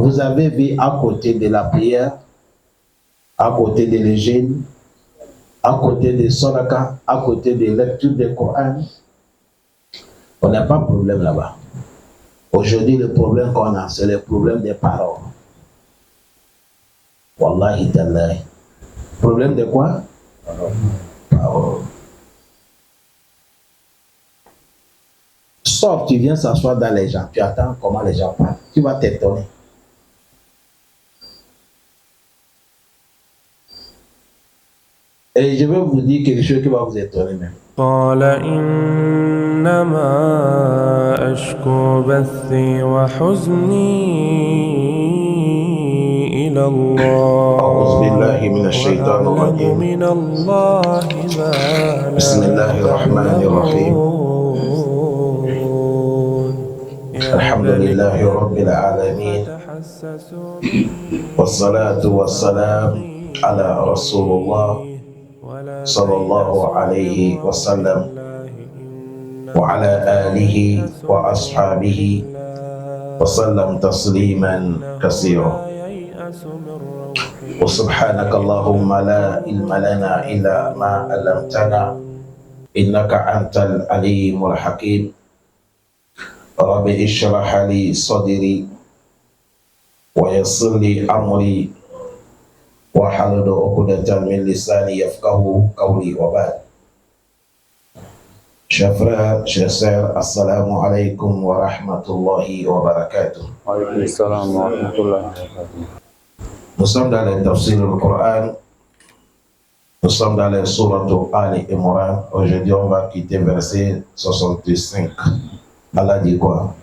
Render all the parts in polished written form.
vous avez vu à côté de la prière, à côté de l'hygiène, à côté des sadaka, à côté de la lecture du Coran, on n'a pas de problème là-bas. Aujourd'hui, le problème qu'on a, c'est le problème des paroles. Wallahi tallahi. Problème de quoi? Parole. Sors, tu viens s'asseoir dans les gens, tu attends comment les gens parlent. Tu vas t'étonner. Et je vais vous dire quelque chose qui va vous étonner même. قال إنما أشكو بثي وحزني إلى الله أعوذ بالله من الشيطان الرجيم. من الله ما لا بسم الله الرحمن الرحيم. الحمد لله رب العالمين والصلاة والسلام على رسول الله صلى الله عليه وسلم وعلى آله وأصحابه وسلم تسليما كثيرا وسبحانك اللهم لا علم لنا إلا ما علمتنا إنك أنت العليم الحكيم رب اشرح لي صدري ويسر لي أمري واحلل عقدة من لساني يفقهوا قولي وبعد. Chers frères, chers sœurs, assalamu alaikum wa rahmatullahi wa barakatuh. Alaykum salam wa rahmatullahi wa barakatuh. Nous sommes dans le tafsir du Coran. Nous sommes dans la sourate Ali Imran. Aujourd'hui, on va quitter verset 65. Allah dit quoi?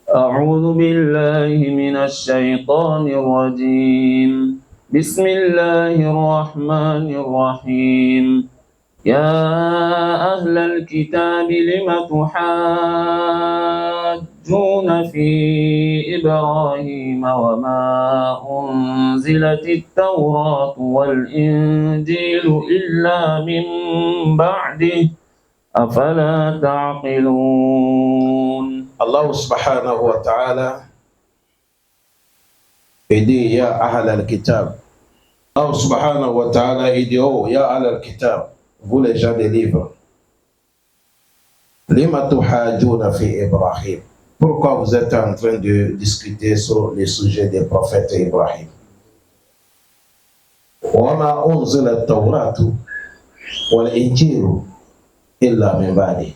أعوذ بالله من الشيطان الرجيم. بسم الله الرحمن الرحيم. يا أهل الكتاب لم تحاجون في إبراهيم وما أنزلت التوراة والإنجيل إلا من بعده أفلا تعقلون. Allah subhanahu wa ta'ala dit Ya Ahl al-Kitab. Allah subhanahu wa ta'ala dit Oh Ya Ahl al-Kitab, vous les gens des livres. Lima tuhajuna fi Ibrahim. Pourquoi vous êtes en train de discuter sur les sujets des prophètes Ibrahim? Wa ma unzila at-Tawratu wal Injilu illa min ba'di.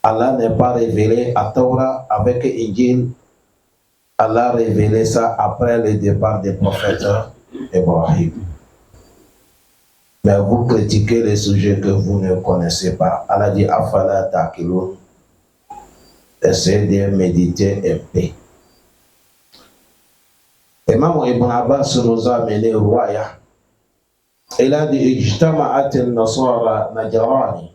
Allah n'est pas révélé à Torah avec Injil. Allah a révélé ça après le départ des prophètes Ibrahim. Mais vous critiquez les sujets que vous ne connaissez pas. Allah dit Afala ta'qilun. Essayez de méditer un peu. Imam Ibn Abbas nous a amené au roi. Il a dit Ijtama'at al-Nasara Najrani.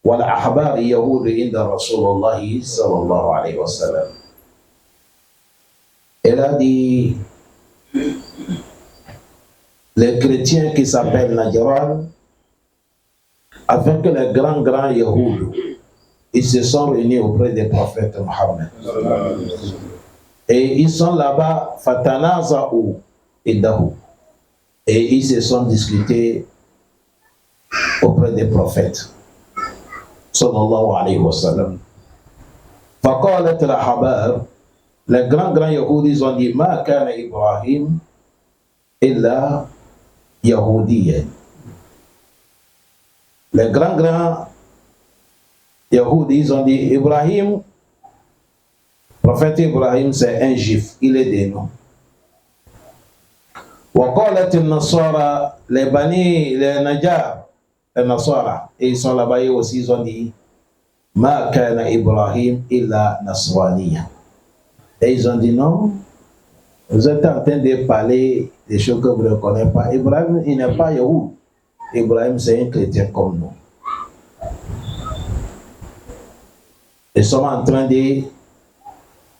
والأحبار يهود عند رسول الله صلى الله عليه وسلم. Elle a dit les chrétiens qui s'appellent Najran avec les grands Yahoud, ils se sont réunis auprès des prophètes Mohammed. Et ils sont là-bas, Fatanaza'u Idahu. Et ils se sont discutés auprès des prophètes. صلى الله عليه وسلم. فقالت الأحبار les grands يهودي ont dit ما كان إبراهيم إلا يهوديا. Les grands يهودي ont dit Ibrahim, prophète Ibrahim c'est un juif, il est des noms. وقالت النصارى les bani les Najjar les Nasara, et ils sont là-bas et aussi ils ont dit Ma kana Ibrahim illa Nasraniya. Et ils ont dit non, vous êtes en train de parler des choses que vous ne connaissez pas. Ibrahim, il n'est pas Yahoud. Ibrahim, c'est un chrétien comme nous. Ils sont en train de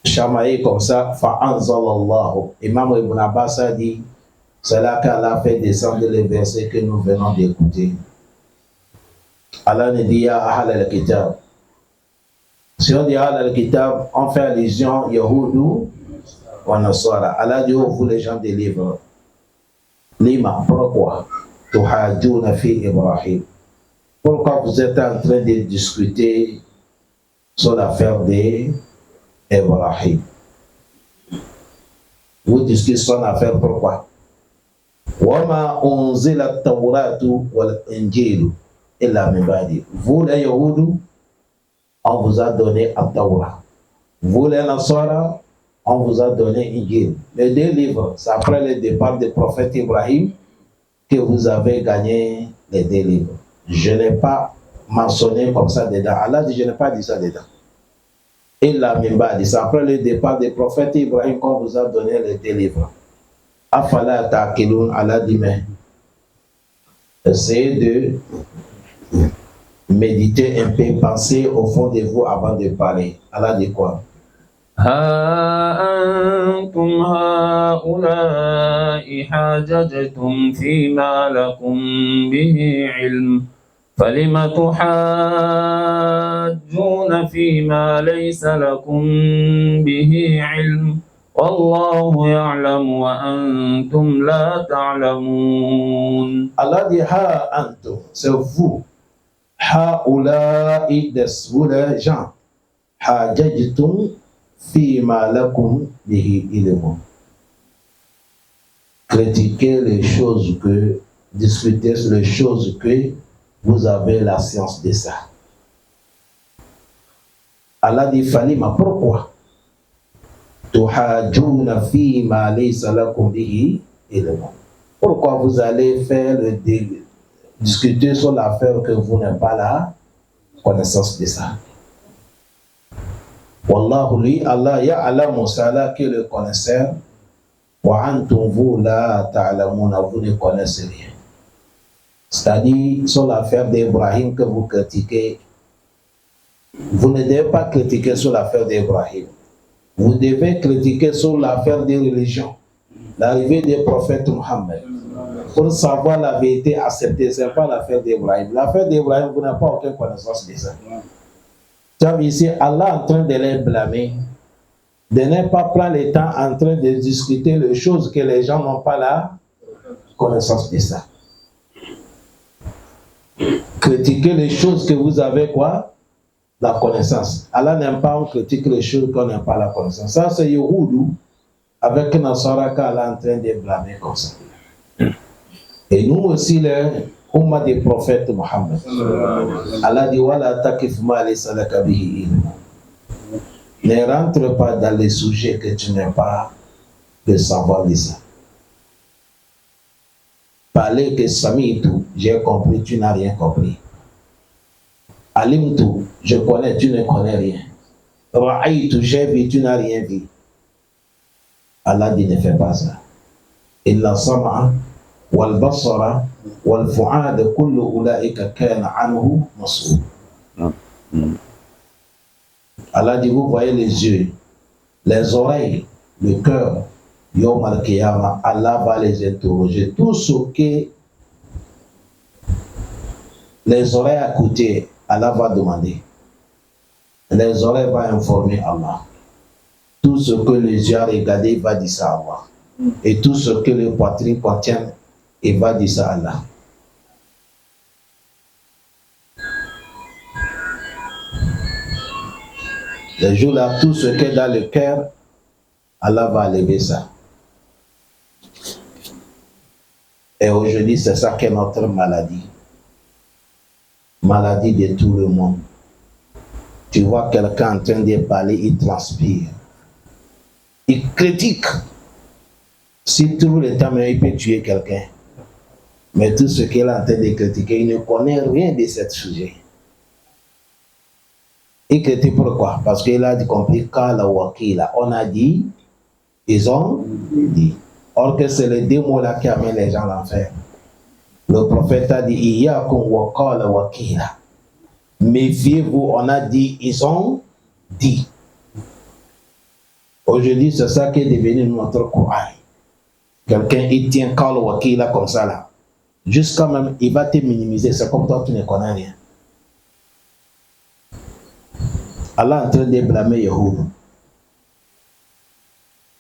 chamailler comme ça. Fa'anzalallahu. Imam Ibn Abbas a dit c'est là qu'Allah fait descendre les versets que nous venons d'écouter. Allah ne dit Ya Ahl al-Kitab. Si on dit Ahl al-Kitab, on fait allusion Yahoudou wa nasara. Allah dit, oh, vous les gens des livres. Lima, pourquoi? Tuhajuna fi Ibrahim. Pourquoi vous êtes en train de discuter sur l'affaire d'Ibrahim? Vous discutez sur l'affaire pourquoi? Wama unzila at-Tawratu wal Injilu illa min ba'di. Vous les Yahoudou, on vous a donné at-Tawrat. Vous les Nasara, on vous a donné Injil. Les deux livres, c'est après le départ du prophète Ibrahim que vous avez gagné les deux livres. Je n'ai pas mentionné comme ça dedans. Allah dit, je n'ai pas dit ça dedans. Et la Mimba dit, c'est après le départ du prophète Ibrahim qu'on vous a donné les deux livres. Afala ta'qilun, Allah dit, mais essayez de méditer un peu, penser au fond de vous avant de parler. Allah dit quoi? ها أنتم هؤلاء حاججتم فيما لكم به علم فلم تحاجون فيما ليس لكم به علم والله يعلم وأنتم لا تعلمون. Allah dit ha antum, c'est vous, haula'i, vous les gens, hajajtum fima lakum bihi ilmun. Critiquez les choses que, discutez les choses que vous avez la science de ça. Allah dit falima, pourquoi? Tuhajuna fima laysa lakum bihi ilmun. Pourquoi vous allez faire discuter sur l'affaire que vous n'avez pas la connaissance de ça? Wallahu li, Allah ya'lamu, c'est Allah qui est le connaisseur. Wa antum vous la ta'lamuna, vous ne connaissez rien. C'est-à-dire, sur l'affaire d'Ibrahim que vous critiquez, vous ne devez pas critiquer sur l'affaire d'Ibrahim. Vous devez critiquer sur l'affaire des religions, l'arrivée des prophètes Mohammed. Pour savoir la vérité, accepter, ce n'est pas l'affaire d'Ibrahim. L'affaire d'Ibrahim, vous n'avez pas aucune connaissance de ça. Tu as vu ici, Allah en train de les blâmer, de ne pas prendre le temps en train de discuter les choses que les gens n'ont pas la connaissance de ça. Critiquer les choses que vous avez quoi? La connaissance. Allah n'aime pas on critique les choses qu'on n'a pas la connaissance. Ça c'est Yahoudou avec Nasara qu'Allah est en train de blâmer comme ça. Et nous aussi les Ummah des prophètes Mohammed. Allah dit wala takif ma laysa laka bihi ilm. Ne rentre pas dans les sujets que tu n'as pas de savoir de ça. Parler que Sami'tu, j'ai compris, tu n'as rien compris. Alimtu, je connais, tu ne connais rien. Ra'aytu, j'ai vu, tu n'as rien vu. Allah dit ne fais pas ça. Illa sam'a wal basara wal fu'ada kullu ulaika kana anhu mas'ul. Allah dit vous voyez les yeux, les oreilles, le cœur, Yawm al-Qiyamah, Allah va les interroger. Tout ce que les oreilles à côté, Allah va demander. Les oreilles vont informer Allah. Tout ce que les yeux ont regardé, il va dire ça à Allah. Et tout ce que le poitrine contient, il va dire ça à Allah. Le jour-là, tout ce qui est dans le cœur, Allah va lever ça. Et aujourd'hui, c'est ça qui est notre maladie. Maladie de tout le monde. Tu vois quelqu'un en train de parler, il transpire. Il critique. Si tout le temps, il peut tuer quelqu'un. Mais tout ce qu'il est en train de critiquer, il ne connaît rien de ce sujet. Il critique pourquoi? Parce qu'il a compris Kala Wakila. On a dit, ils ont dit. Or que c'est les deux mots-là qui amènent les gens à l'enfer. Le prophète a dit, Iyakum wa Kala Wakila. Méfiez-vous, on a dit, ils ont dit. Aujourd'hui, c'est ça qui est devenu notre Coran. Quelqu'un, il tient Kala Wakila comme ça là. Jusqu'à même, il va te minimiser. C'est comme toi, tu ne connais rien. Allah est en train de blâmer Yahoud.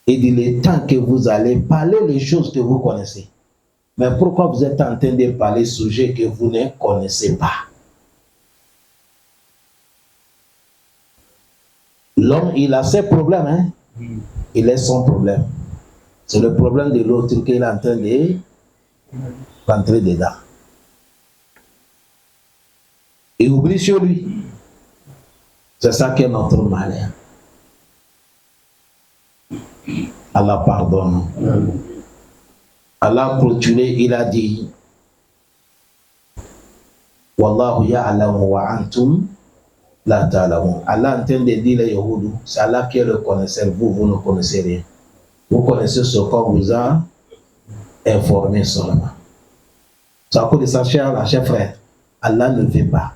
Il dit le temps que vous allez parler les choses que vous connaissez. Mais pourquoi vous êtes en train de parler sujets que vous ne connaissez pas? L'homme, il a ses problèmes, hein? Il a son problème. C'est le problème de l'autre qu'il est en train de rentrer dedans. Il oublie sur lui. C'est ça qui est notre malheur. Allah pardonne. Allah a clôturé, il a dit Wallahu ya'lamu wa antum la ta'lamun. Allah est en train de dire les Yahoudou, c'est Allah qui est le connaisseur, vous ne connaissez rien. Vous connaissez ce qu'on vous a informé seulement. C'est à cause de ça, cher frère, Allah ne veut pas.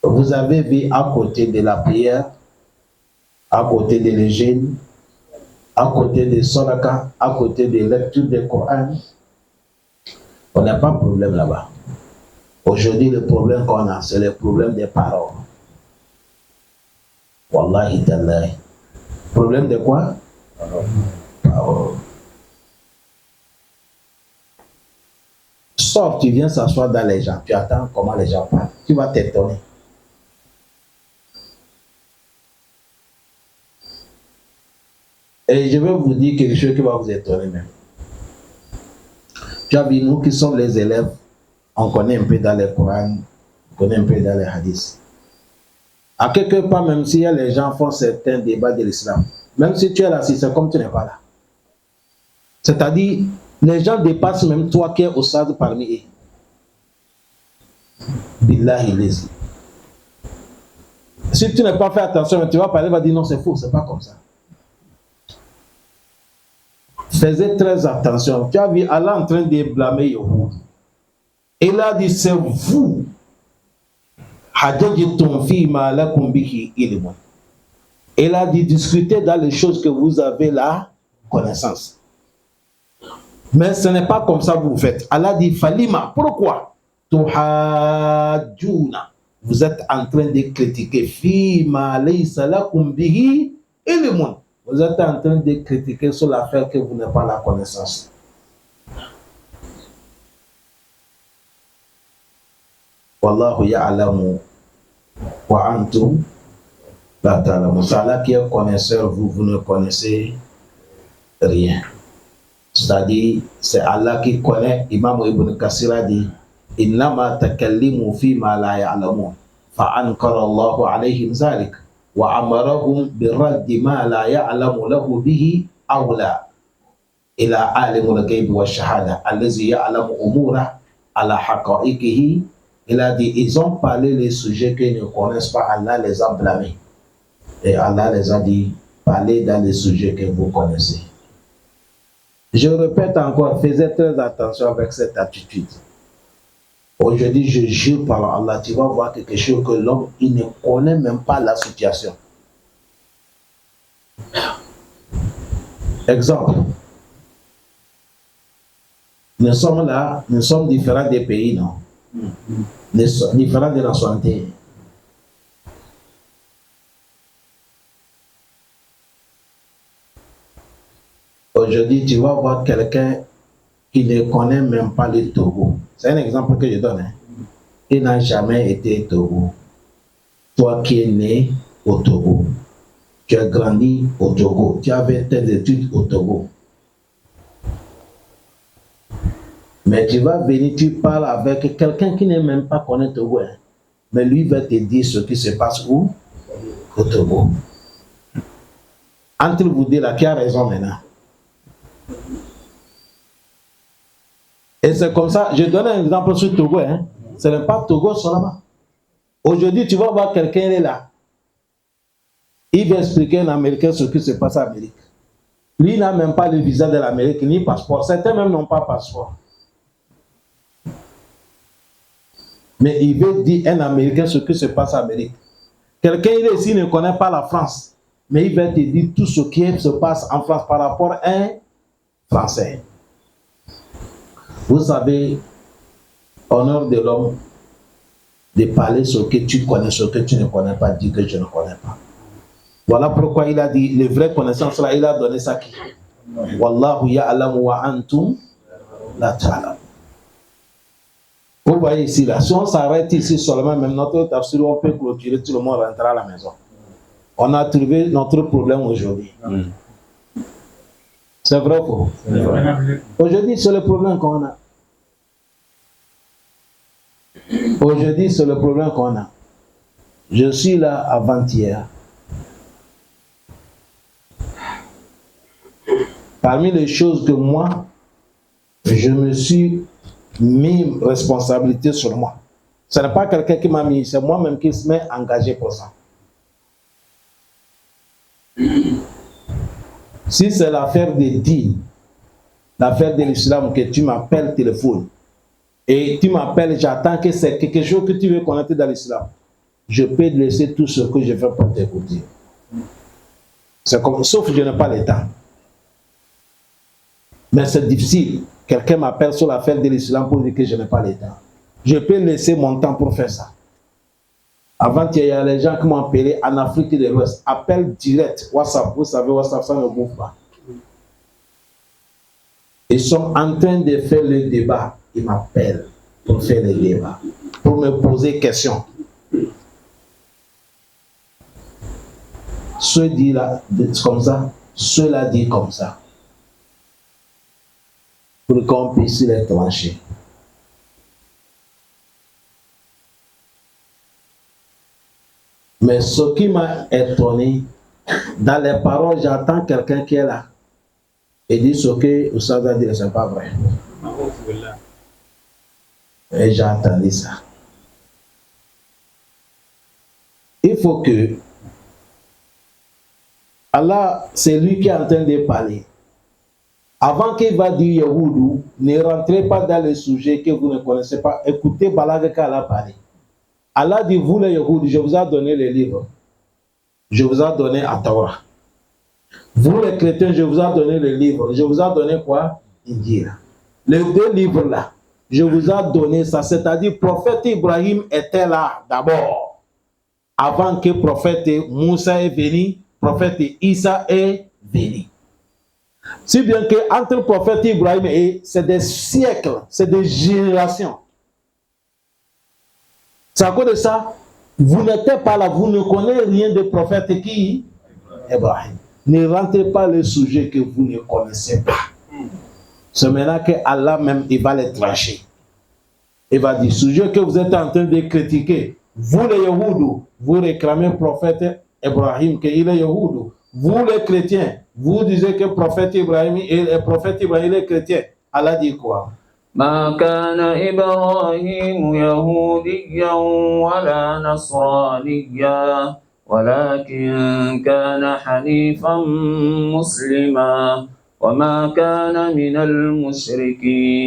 Vous avez vu à côté de la prière, à côté de l'Évangile, à côté de Soraka, à côté de la lecture du Coran, on n'a pas de problème là-bas. Aujourd'hui, le problème qu'on a, c'est le problème des paroles. Wallahi tallahi. Problème de quoi? Parole. Sors, tu viens s'asseoir dans les gens, tu attends comment les gens parlent. Tu vas t'étonner. Et je vais vous dire quelque chose qui va vous étonner même. Tu as vu, nous qui sommes les élèves, on connaît un peu dans le Coran, on connaît un peu dans les hadiths. À quelque part, même si les gens font certains débats de l'islam, même si tu es là, c'est comme tu n'es pas là. C'est-à-dire, les gens dépassent même toi qui es au stade parmi eux. Billahi lazi. Si tu n'as pas fait attention, tu vas parler, va dire non, c'est faux, c'est pas comme ça. Faisais très attention. Tu as vu Allah en train de blâmer Yahoud. Il a dit, c'est vous. Il a dit, discutez dans les choses que vous avez la connaissance. Mais ce n'est pas comme ça que vous faites. Allah dit, Falima, pourquoi? Tuhajuna. Vous êtes en train de critiquer. Fima laysa lakum bihi ilmun. Vous êtes en train de critiquer sur l'affaire que vous n'avez pas la connaissance. Wallahu ya'lamu wa antum la ta'lamun. C'est Allah qui est connaisseur, vous ne connaissez rien. C'est-à-dire, c'est Allah qui connaît. Imam Ibn Kassir a dit Innama takallimu fi ma la ya'lamun fa ankara Allahu alayhim zalik. وأمرهم برد ما لا يعلم له به أولى إلى عالم الغيب والشهادة الذي يعلم أموره على حقائقه. Il a dit, ils ont parlé les sujets qu'ils ne connaissent pas, Allah les a blâmés. Et Allah les a dit, parlez dans les sujets que vous connaissez. Je répète encore, faites très attention avec cette attitude. Aujourd'hui, je jure par Allah, tu vas voir quelque chose que l'homme, il ne connaît même pas la situation. Exemple. Nous sommes là, nous sommes différents des pays, non? Différents de nationalités. Aujourd'hui, tu vas voir quelqu'un qui ne connaît même pas le Togo. C'est un exemple que je donne. Hein. Il n'a jamais été au Togo. Toi qui es né au Togo, tu as grandi au Togo, tu as fait tes études au Togo. Mais tu vas venir, tu parles avec quelqu'un qui n'est même pas connu Togo. Hein. Mais lui va te dire ce qui se passe où? Au Togo. Entre vous deux là, qui a raison maintenant? Et c'est comme ça, je donne un exemple sur Togo, hein. Ce n'est pas Togo seulement. Aujourd'hui, tu vas voir quelqu'un, il est là. Il va expliquer à un Américain ce qui se passe en Amérique. Lui, il n'a même pas le visa de l'Amérique, ni passeport. Certains même n'ont pas passeport. Mais il veut dire à un Américain ce qui se passe en Amérique. Quelqu'un, il est ici, ne connaît pas la France. Mais il va te dire tout ce qui se passe en France par rapport à un Français. Vous savez, honneur de l'homme, de parler ce que tu connais, ce que tu ne connais pas, dire que je ne connais pas. Voilà pourquoi il a dit, les vraies connaissances là, il a donné ça qui? Wallahu ya'lamu wa antum la ta'lamun. Vous voyez ici, là, si on s'arrête ici seulement, même notre tafsir, on peut clôturer, tout le monde rentrera à la maison. On a trouvé notre problème aujourd'hui. C'est vrai ou faux? Aujourd'hui, c'est le problème qu'on a. Aujourd'hui, c'est le problème qu'on a. Je suis là avant-hier. Parmi les choses que moi, je me suis mis responsabilité sur moi. Ce n'est pas quelqu'un qui m'a mis, c'est moi-même qui se met engagé pour ça. Si c'est l'affaire des dîmes, l'affaire de l'islam, que tu m'appelles téléphone, et tu m'appelles, j'attends que c'est quelque chose que tu veux connaître dans l'islam, je peux laisser tout ce que je fais pour t'écouter. C'est comme, sauf que je n'ai pas le temps. Mais c'est difficile. Quelqu'un m'appelle sur l'affaire de l'islam pour dire que je n'ai pas le temps. Je peux laisser mon temps pour faire ça. Avant, il y a les gens qui m'ont appelé en Afrique de l'Ouest. Appel direct, WhatsApp. Vous savez, WhatsApp, ça ne bouge pas. Ils sont en train de faire le débat. Ils m'appellent pour faire le débat, pour me poser des questions. Ceux disent là, comme ça, ceux-là disent comme ça. Pour qu'on puisse les trancher. Mais ce qui m'a étonné, dans les paroles, j'entends quelqu'un qui est là et dit ce que Oussad a dit, ce n'est pas vrai. Et j'ai entendu ça. Il faut que Allah, c'est lui qui est en train de parler. Avant qu'il va dire Yahoudou, ne rentrez pas dans les sujets que vous ne connaissez pas. Écoutez Balaga qu'Allah parle. Allah dit, vous les Yahoudou, je vous ai donné les livres. Je vous ai donné Ataura. Vous les chrétiens, je vous ai donné les livres. Je vous ai donné quoi? Injil. Les deux livres-là, je vous ai donné ça. C'est-à-dire, le prophète Ibrahim était là d'abord. Avant que le prophète Moussa est venu, le prophète Isa est venu. Si bien que entre le prophète Ibrahim et c'est des siècles, c'est des générations. C'est à cause de ça, vous n'êtes pas là, vous ne connaissez rien de prophète qui? Ibrahim. Ne rentrez pas les sujets que vous ne connaissez pas. C'est maintenant que Allah même, il va les trancher. Il va dire, sujet que vous êtes en train de critiquer, vous les Yahoudou, vous réclamez le prophète Ibrahim, qu'il est Yahoudou. Vous les chrétiens, vous disiez que le prophète Ibrahim est chrétien. Allah dit quoi? ما كان إبراهيم يهوديا ولا نصرانيا ولكن كان حنيفا مسلما وما كان من المشركين.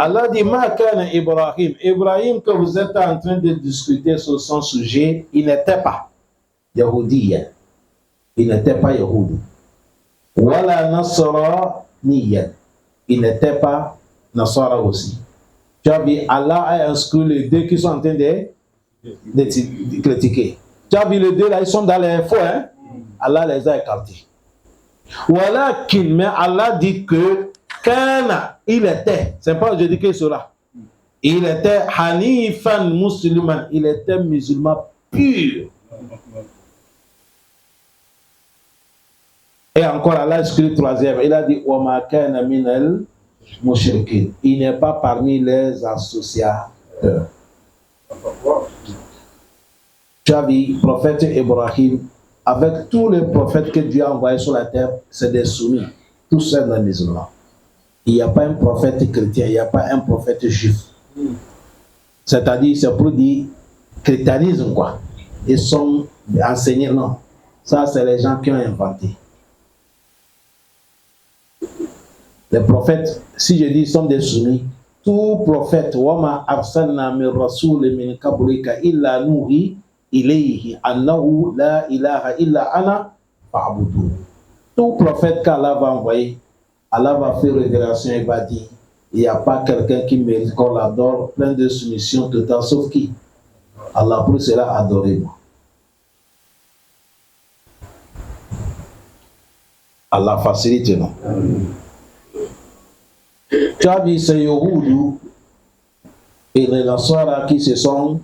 Allah dit ما كان إبراهيم. Ibrahim que vous êtes en train de discuter sur son sujet, il n'était pas Yahoudien. Il n'était pas Yahoudi. Wala Nasraniyan. Il n'était pas Nasara aussi. Tu as vu, Allah a inscrit les deux qui sont en train de critiquer. Tu as vu les deux là, ils sont dans les faux, hein? Allah les a écartés. Voilà qu'il, mais Allah dit que Kana, il était, c'est pas je dis que cela. Il était Hanifan musulman, il était musulman pur. Et encore, Allah écrit troisième, il a dit Wama kana minal mushrikin. Il n'est pas parmi les associateurs. Tu as vu, le prophète Ibrahim, avec tous les prophètes que Dieu a envoyés sur la terre, c'est des soumis, tous seuls les musulmans. Il n'y a pas un prophète chrétien, il n'y a pas un prophète juif. C'est-à-dire, c'est pour dire christianisme, quoi. Ils sont enseignés, non. Ça, c'est les gens qui ont inventé. Les prophètes, si je dis, sont des soumis. Tout prophète, wama arsalna min rasul min qablika illa nuhi ilayhi annahu la ilaha illa ana fa'budu. Tout prophète qu'Allah va envoyer, Allah va faire révélation et va dire, il n'y a pas quelqu'un qui mérite qu'on l'adore, plein de soumission totale, sauf qui? Allah, pour cela, adorez-moi. Allah facilite, non? Tu as dit, c'est Yahoudou et les Nasara qui se sont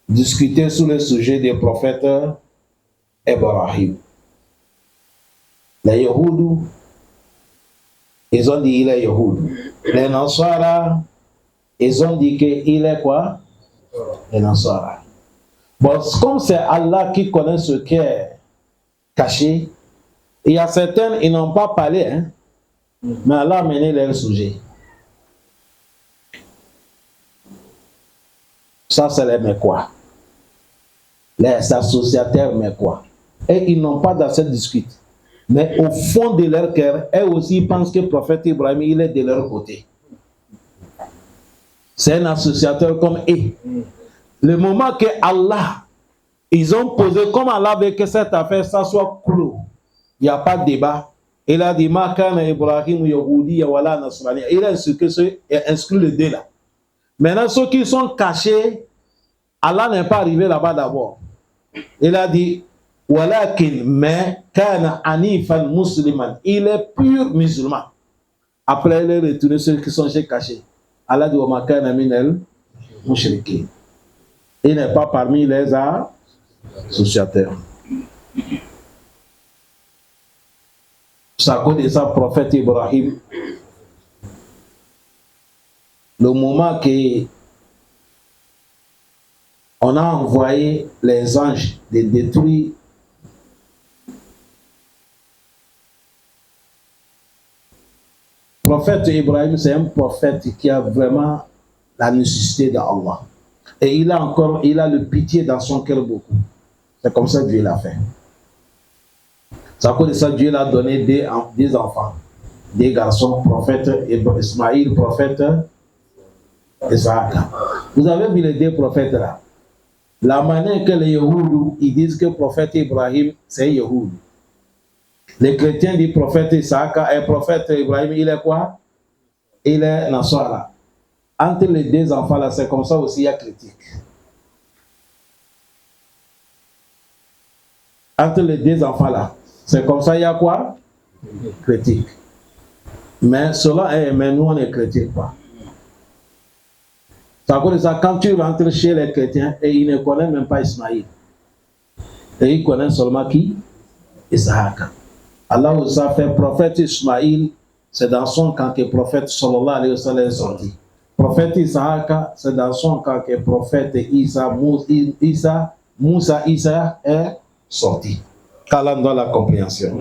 discutés sur le sujet des prophètes Ibrahim. Les Yahoudou, ils ont dit il est Yahoudou. Les Nasara, ils ont dit qu'il est quoi? Les Nasara. Bon, comme c'est Allah qui connaît ce qui est caché, il y a certains, ils n'ont pas parlé, hein? Mais Allah a mené leur sujet. Ça, c'est les Mécois. Les associateurs Mécois. Et ils n'ont pas d'assez discuter. Mais au fond de leur cœur, eux aussi pensent que le prophète Ibrahim, il est de leur côté. C'est un associateur comme eux. Le moment que Allah, ils ont posé, comme Allah veut que cette affaire, ça soit clos. Il n'y a pas de débat. Il a dit, Ma kana Ibrahim Yahoudi wala Nasrani. Il a inscrit le dé là. Maintenant, ceux qui sont cachés, Allah n'est pas arrivé là-bas d'abord. Il a dit, Walakin, mais kana anifan musliman. Il est pur musulman. Après, il est retourné ceux qui sont cachés. Allah dit, Wa kana minel mushrikin. Il n'est pas parmi les associateurs. Ça cause de ça, prophète Ibrahim, le moment que on a envoyé les anges de détruire prophète Ibrahim, c'est un prophète qui a vraiment la nécessité d'Allah. Et il a le pitié dans son cœur beaucoup. C'est comme ça que Dieu l'a fait. C'est à cause de ça Dieu l'a donné des enfants, des garçons, prophète Ismaïl, prophète Isaac. Vous avez vu les deux prophètes là. La manière que les Yahoudou, ils disent que le prophète Ibrahim, c'est Yahoud. Les chrétiens disent prophète Isaac et prophète Ibrahim, il est quoi? Il est Nasara. Entre les deux enfants là, c'est comme ça aussi il y a critique. Entre les deux enfants là, c'est comme ça il y a quoi? Critique. Mais cela est, mais nous on ne critique pas. C'est à cause de ça, quand tu rentres chez les chrétiens et ils ne connaissent même pas Ismaïl, et ils connaissent seulement qui? Isaac. Allah vous a fait prophète Ismaïl, c'est dans son camp que le prophète sallallahu alayhi wa sallam est sorti. Prophète Isaac, c'est dans son camp que le prophète Moussa est sorti. Allah donne la compréhension.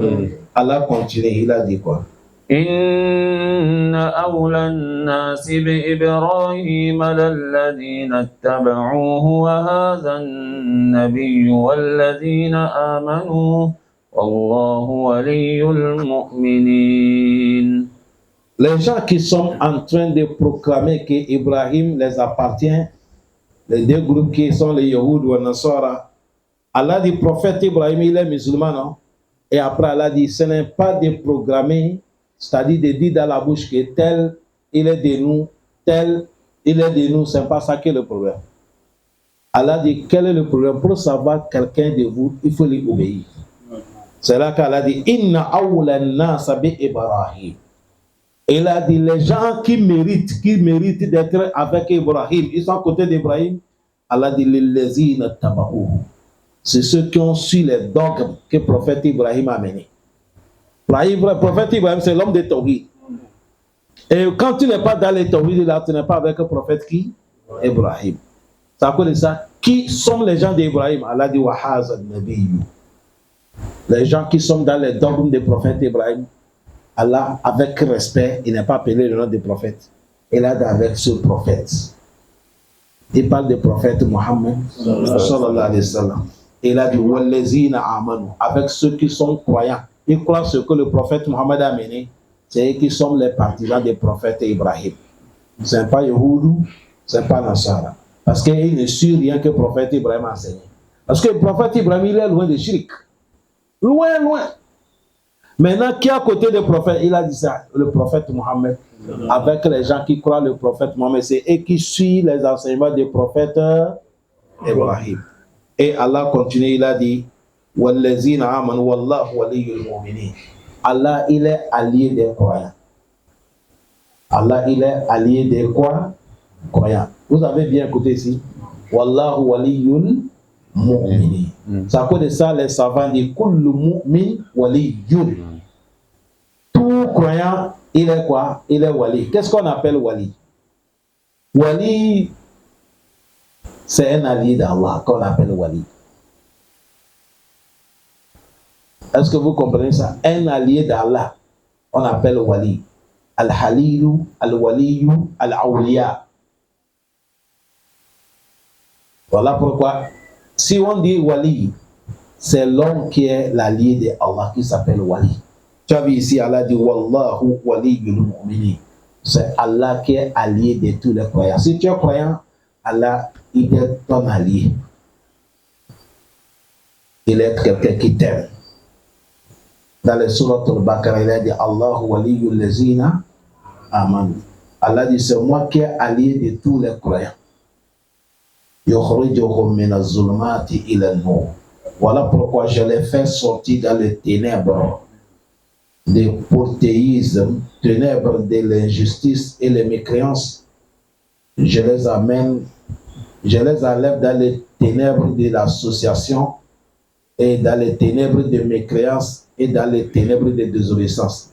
Allah continue, il a dit quoi? إن أولى الناس بإبراهيم للذين اتبعوه وهذا النبي والذين آمنوا والله ولي المؤمنين. Les gens qui sont en train de proclamer que Ibrahim les appartient, les deux groupes qui sont les Yahoud ou les Nasara, Allah dit prophète Ibrahim il est musulman, non? Et après Allah dit ce n'est pas de programmer, c'est-à-dire de dire dans la bouche que tel il est de nous, tel il est de nous, c'est pas ça qui est le problème. Allah dit quel est le problème? Pour savoir quelqu'un de vous, il faut lui obéir. C'est là qu'Allah dit Inna awla an-nas bi Ibrahim. Il a dit les gens qui méritent d'être avec Ibrahim, ils sont à côté d'Ibrahim. Allah dit lillazina taba'uhu. C'est ceux qui ont su les dogmes que le prophète Ibrahim a menés. Le prophète Ibrahim, c'est l'homme de Tawhid. Et quand tu n'es pas dans les Tawhid, là, tu n'es pas avec le prophète qui? Ibrahim. C'est à cause de ça. Qui sont les gens d'Ibrahim? Allah dit wa haza nabiyyu. Les gens qui sont dans les dogmes du prophète Ibrahim, Allah, avec respect, il n'a pas appelé le nom du prophète. Il a dit avec ce prophète. Il parle du prophète Mohammed, sallallahu alayhi wa sallam. Il a dit wallazina amanu, avec ceux qui sont croyants. Ils croient ce que le prophète Mohammed a mené, c'est eux qui sont les partisans du prophète Ibrahim. Ce n'est pas Yahoudou, ce n'est pas Nasara. Parce qu'il ne suit rien que le prophète Ibrahim a enseigné. Parce que le prophète Ibrahim, il est loin de shirk. Loin, loin. Maintenant, qui est à côté du prophète? Il a dit ça, le prophète Mohammed. Avec les gens qui croient le prophète Mohammed, c'est eux qui suivent les enseignements du prophète Ibrahim. Et Allah continue, il a dit Wallazina amanu wallahu waliyyul mu'minin. Allah, il est allié des croyants. Allah, il est allié des quoi? Croyants. Vous avez bien écouté ici. Wallahu waliyul mu'minin. C'est à cause de ça, les savants disent kullu mu'min waliyul. Tout croyant, il est quoi? Il est wali. Qu'est-ce qu'on appelle wali? Wali, c'est un allié d'Allah qu'on appelle wali. Est-ce que vous comprenez ça? Un allié d'Allah, on appelle wali. Al-Halilu, Al-Waliyu, Al-Awliya. Voilà pourquoi, si on dit wali, c'est l'homme qui est l'allié d'Allah qui s'appelle wali. Tu as vu ici, Allah dit Wallahu waliyul mu'minin. C'est Allah qui est allié de tous les croyants. Si tu es croyant, Allah, il est ton allié. Il est quelqu'un qui t'aime. Dans le surat al-Baqarah, il a dit Allahu waliyul lazina amanu. Allah dit c'est moi qui est allié de tous les croyants. Yukhrijuhum min az-zulumati ila an-nur. Voilà pourquoi je les fais sortir dans les ténèbres des portéismes, ténèbres de l'injustice et les mécréances. Je les enlève dans les ténèbres de l'association et dans les ténèbres de mécréance et dans les ténèbres de désobéissance.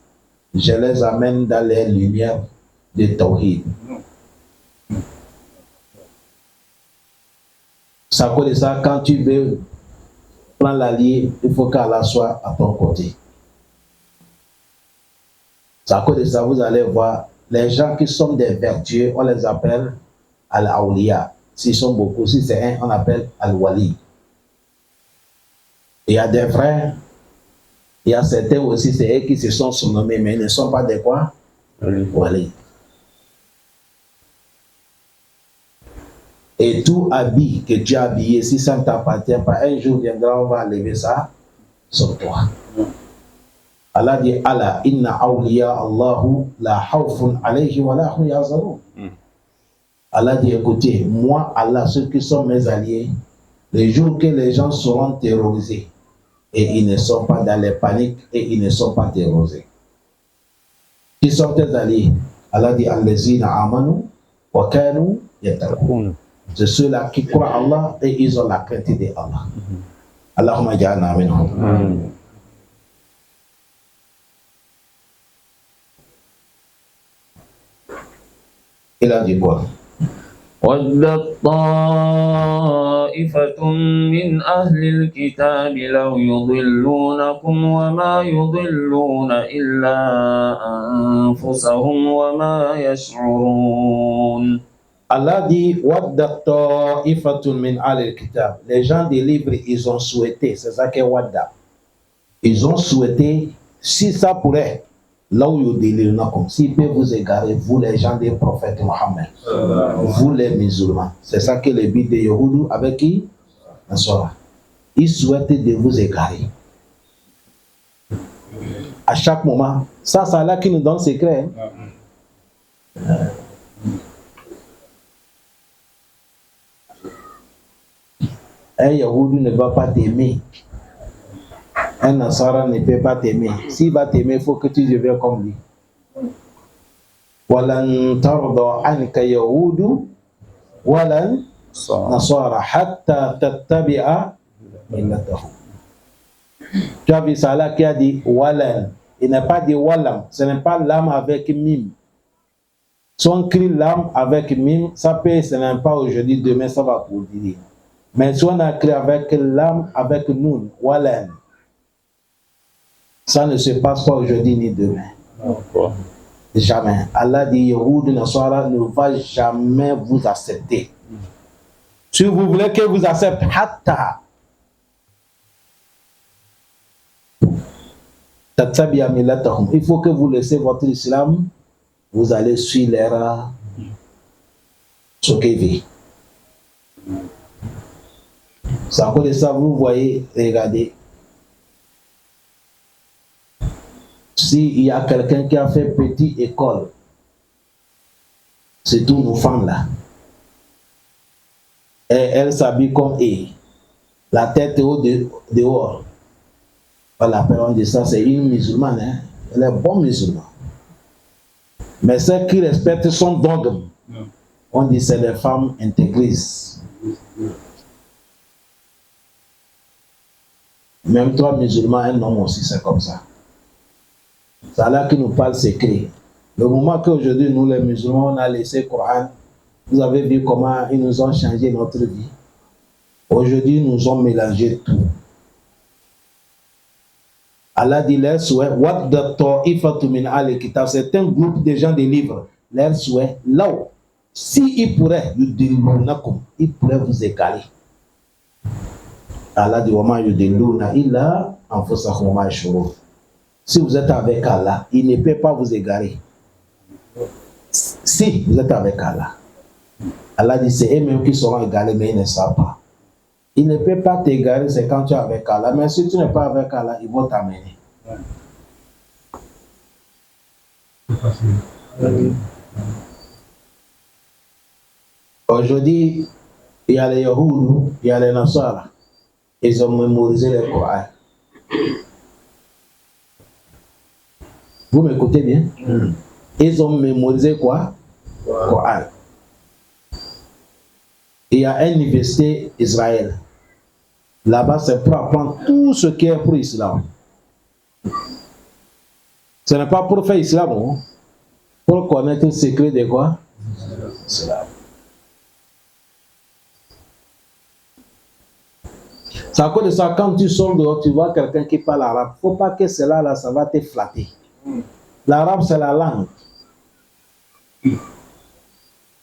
Je les amène dans les lumières de Tawhid. Ça cause de ça, quand tu veux prendre l'allié, il faut qu'Allah soit à ton côté. Ça cause de ça, vous allez voir, les gens qui sont des vertueux, on les appelle Al-Awliya. S'ils sont beaucoup, si c'est un, on appelle Al-Wali. Il y a des frères, il y a certains aussi, c'est eux qui se sont surnommés, mais ils ne sont pas des quoi? Wali. Et tout habit que tu as habillé, si ça ne t'appartient pas, un jour viendra, on va lever ça sur toi. Allah dit Allah, inna awliya Allahu la hawfun alayhi wa la hum yahzanun. Allah dit écoutez, moi, Allah, ceux qui sont mes alliés, les jours que les gens seront terrorisés, et ils ne sont pas dans les paniques et ils ne sont pas terrorisés. Qui sont tes alliés? Allah dit allazina amanu wa kanu yattaqun. C'est ceux-là qui croient en Allah et ils ont la crainte de Allah. Allahumma ja'alna minhum. Il a dit quoi? وَدَّتْ طَائِفَةٌ مِّنْ أَهْلِ الْكِتَابِ لَوْ يُضِلُّونَكُمْ وَمَا يُضِلُّونَ إِلَّا أَنفُسَهُمْ وَمَا يَشْعُرُونَ. Allah dit وَدَّتْ طَائِفَةٌ مِّنْ أَهْلِ الْكِتَابِ. Les gens des livres, ils ont souhaité, c'est ça qu'est Wadda. Ils ont souhaité, si ça pourrait, là où ils délirent, s'ils peuvent vous égarer, vous les gens des prophètes Mohammed, vous les musulmans. C'est ça que le but de Yahoudou avec qui? Nasara. Ils souhaitent de vous égarer. À chaque moment, ça c'est Allah qui nous donne secret. Un Yahoudou ne va pas t'aimer. Un Nasara ne peut pas t'aimer. S'il va t'aimer, il faut que tu deviennes comme lui. وَلَنْ تَرْضَى عَنْكَ يَهُودُ وَلَنْ نَصَارَى حَتَّى تَتَّبِعَ مِلَّتَهُمْ. Tu as vu ça là qui a dit Walan. Il n'a pas dit Walam. Ce n'est pas l'âme avec mime. Si on crie l'âme avec mime, ça peut, ce n'est pas aujourd'hui, demain, ça va pour dire. Mais si on a créé avec l'âme, avec nous, Walan, ça ne se passe pas aujourd'hui ni demain. Jamais. Allah dit Yahoud Nasara ne va jamais vous accepter. Si vous voulez que vous accepte, hatta tattabi'a millatahum. Il faut que vous laissez votre islam, vous allez suivre l'erreur ce qu'il vit. C'est à cause de ça, vous voyez, regardez. S'il y a quelqu'un qui a fait petite école, c'est toutes nos femmes là. Et elles s'habillent comme eux. La tête est dehors. On l'appelle, on dit ça, c'est une musulmane, hein? Elle est bonne musulmane. Mais celle qui respecte son dogme, on dit c'est les femmes intégristes. Même toi, musulman, un homme aussi, c'est comme ça. C'est là qui nous parle secret. Le moment qu'aujourd'hui, nous les musulmans, on a laissé le Coran, vous avez vu comment ils nous ont changé notre vie. Aujourd'hui, ils nous ont mélangé tout. Allah dit leur souhait, c'est un groupe de gens de livres. Leur souhait, là où, s'ils pourraient, ils pourraient vous égaler. Allah dit, si vous êtes avec Allah, il ne peut pas vous égarer. Si vous êtes avec Allah, Allah dit, c'est eux-mêmes qui seront égarés, mais ils ne savent pas. Il ne peut pas t'égarer, c'est quand tu es avec Allah. Mais si tu n'es pas avec Allah, ils vont t'amener. Aujourd'hui, il y a les Yahoudou, il y a les Nasara. Ils ont mémorisé le Coran. Vous m'écoutez bien? Ils ont mémorisé quoi? Coran. Il y a une université Israël. Là-bas, c'est pour apprendre tout ce qui est pour l'islam. Ce n'est pas pour faire l'islam, hein? Pour connaître le secret de quoi? L'islam. C'est à cause de ça, quand tu sors dehors, tu vois quelqu'un qui parle arabe. Il ne faut pas que cela, là, ça va te flatter. L'arabe, c'est la langue.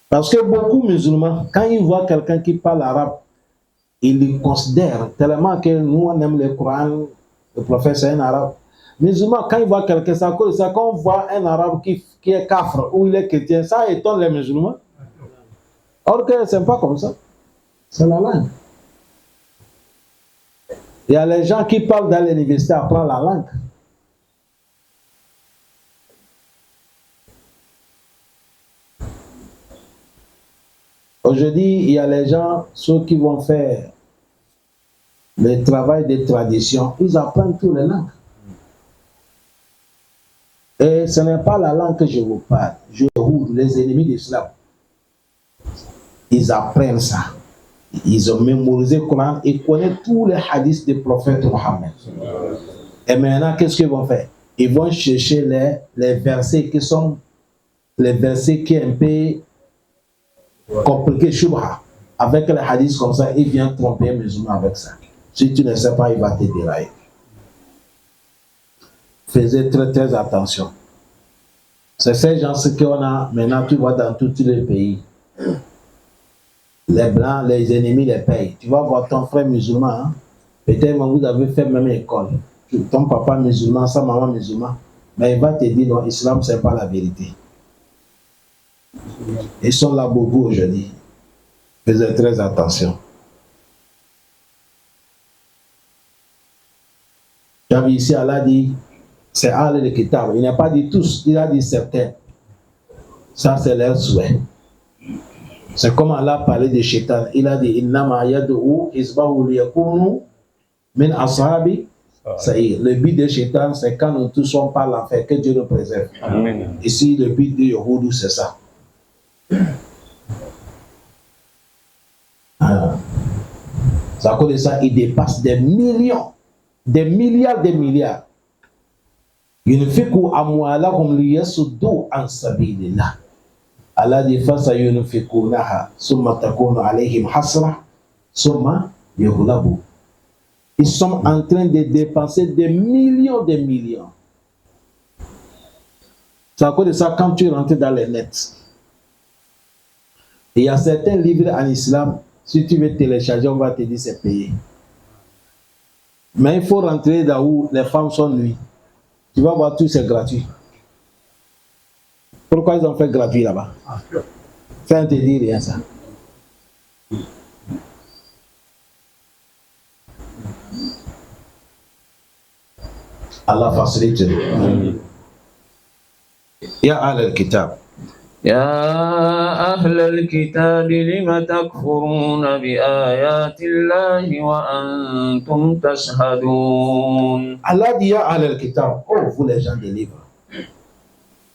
Parce que beaucoup de musulmans, quand ils voient quelqu'un qui parle arabe, ils le considèrent tellement que nous, on aime le Coran, le prophète, c'est un arabe. Musulmans, quand ils voient quelqu'un, c'est à cause de ça, quand on voit un arabe qui est kafre ou il est chrétien, ça étonne les musulmans. Or que ce n'est pas comme ça. C'est la langue. Il y a les gens qui parlent dans l'université apprendre la langue. Aujourd'hui, il y a les gens, ceux qui vont faire le travail de tradition, ils apprennent toutes les langues. Et ce n'est pas la langue que je vous parle. Les ennemis de l'islam, ils apprennent ça. Ils ont mémorisé le Coran, ils connaissent tous les hadiths du prophète Mohammed. Et maintenant, qu'est-ce qu'ils vont faire? Ils vont chercher les versets qui sont les versets qui sont un peu compliqués, shubha. Avec les hadiths comme ça, ils viennent tromper les musulmans avec ça. Si tu ne sais pas, il va te dérailler. Faites très très attention. C'est ces gens-ci qu'on a maintenant, tu vois dans tous les pays. Les blancs, les ennemis les payent. Tu vas voir ton frère musulman, hein? Peut-être que vous avez fait même école. Ton papa musulman, sa maman musulman. Mais il va te dire non, l'islam, ce n'est pas la vérité. Ils sont là beaucoup aujourd'hui. Faites très attention. J'avais ici, Allah dit, c'est Al le Kitab. Il n'a pas dit tous, il a dit certains. Ça, c'est leur souhait. C'est comme Allah parlait de Shaitan. Il a dit Innama yad'u hizbahu liyakunu min ashabi sa'ir. Le but de Shaitan, c'est quand nous tous sommes pas l'enfer, que Dieu nous préserve. Amen. Ici, le but de Yahoudou, c'est ça. C'est à cause de ça, il dépasse des millions, des milliards, des milliards. Yunfiqu amwalahum liyasuddu an sabilillah. Allah dit face à yunfiqunaha summa takunu alayhim hasra summa yughlabu. Ils sont en train de dépenser des millions de millions. C'est à cause de ça, quand tu rentres dans les nets, il y a certains livres en islam, si tu veux télécharger, on va te dire c'est payé. Mais il faut rentrer là où les femmes sont nues. Tu vas voir tout, c'est gratuit. Pourquoi ils ont fait gratuit là-bas? Ça ne te dit rien, ça. Allah facilite. Ya Ahl al-Kitab. يا أهل الكتاب لم تكفرون بآيات الله وأنتم تشهدون. Allah dit ya ahlal kitab, oh vous les gens des livres.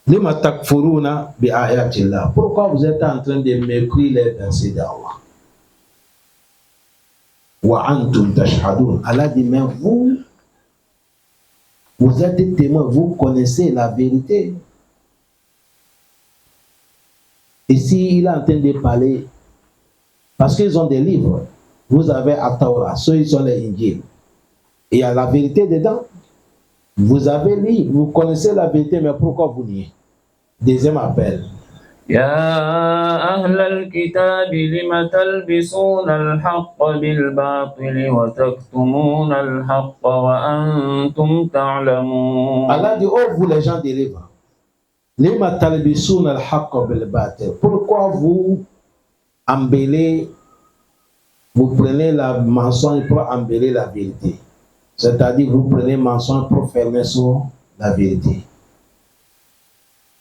Lima takfuruna bi ayatillah. Pourquoi vous êtes en train de mépriser les versets d'Allah? Wa antum tashhadun. Allah dit, mais vous êtes témoins, vous connaissez la vérité. Ici, il est en train de parler, parce qu'ils ont des livres. Vous avez At-Tawra, ceux qui sont les Injil. Il y a la vérité dedans. Vous avez lu, vous connaissez la vérité, mais pourquoi vous niez? Deuxième appel. يا أهل الكتاب لم تلبسون الحق بالباطل وتكتمون الحق وأنتم تعلمون. Allah dit, oh vous les gens des livres, lima talbisuna al-haqqa bil batil. Pourquoi vous embellez, vous prenez la mensonge pour embellir la vérité? C'est-à-dire vous prenez mensonge pour fermer sur la vérité.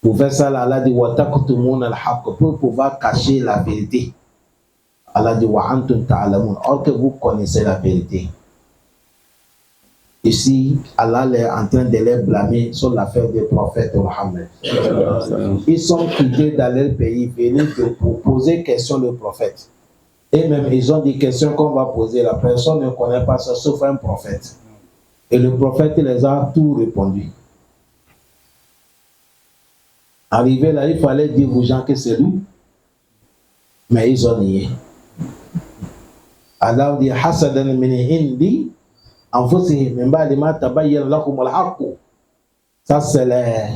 Vous faites ça, Allah dit wa taktumuna al-haqqa, pour pouvoir cacher la vérité. Allah dit wa antum ta'lamun, or que vous connaissez la vérité. Ici, Allah est en train de les blâmer sur l'affaire du prophète Mohammed. Ils sont quittés dans leur pays, venus pour poser question au prophète. Et même, ils ont des questions qu'on va poser. La personne ne connaît pas ça, sauf un prophète. Et le prophète les a tout répondu. Arrivé là, il fallait dire aux gens que c'est lui. Mais ils ont nié. Allah dit, hasadan min indi. Ça c'est les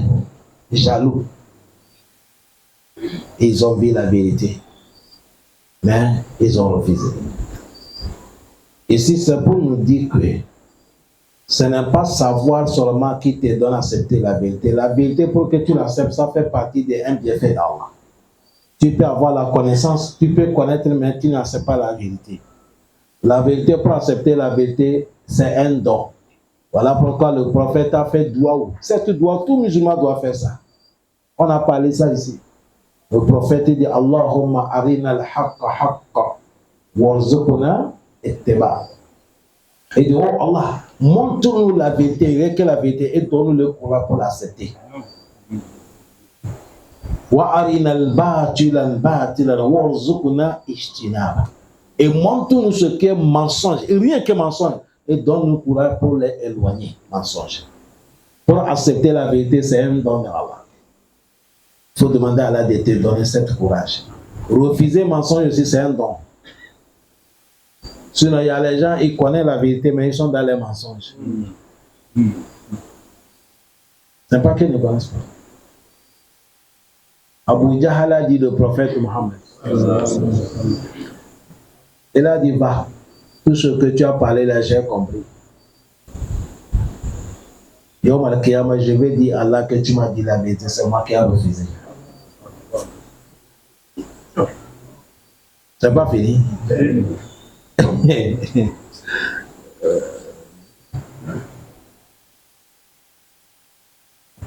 jaloux. Ils ont vu la vérité, mais ils ont refusé. Ici c'est pour nous dire que ce n'est pas savoir seulement qui te donne à accepter la vérité. La vérité, pour que tu l'acceptes, ça fait partie d'un bienfait d'Allah. Tu peux avoir la connaissance, tu peux connaître, mais tu n'acceptes pas la vérité. La vérité, pour accepter la vérité, c'est un don. Voilà pourquoi le prophète a fait doua. Cette doua, tout musulman doit faire ça. On a parlé ça ici. Le prophète dit Allahumma arina al-haqqa haqqa warzuqna ittiba. Et dit, oh Allah, montre-nous la vérité, que la vérité, et donne-nous le courage pour l'accepter. Wa arina al-batila al-batila warzuqna ijtinaba. Et montre-nous ce qu'est mensonge, et rien que mensonge, et donne-nous courage pour les éloigner, mensonge. Pour accepter la vérité, c'est un don d'Allah. Il faut demander à Allah de te donner ce courage. Refuser mensonge aussi, c'est un don. Sinon, il y a les gens, ils connaissent la vérité, mais ils sont dans les mensonges. C'est pas qu'ils ne connaissent pas. Abu Jahal a dit le prophète Mohammed. Il a dit, va, tout ce que tu as parlé là, j'ai compris. Yom al-Qiyamah, je vais dire à Allah que tu m'as dit la vérité, c'est moi qui ai refusé. C'est pas fini.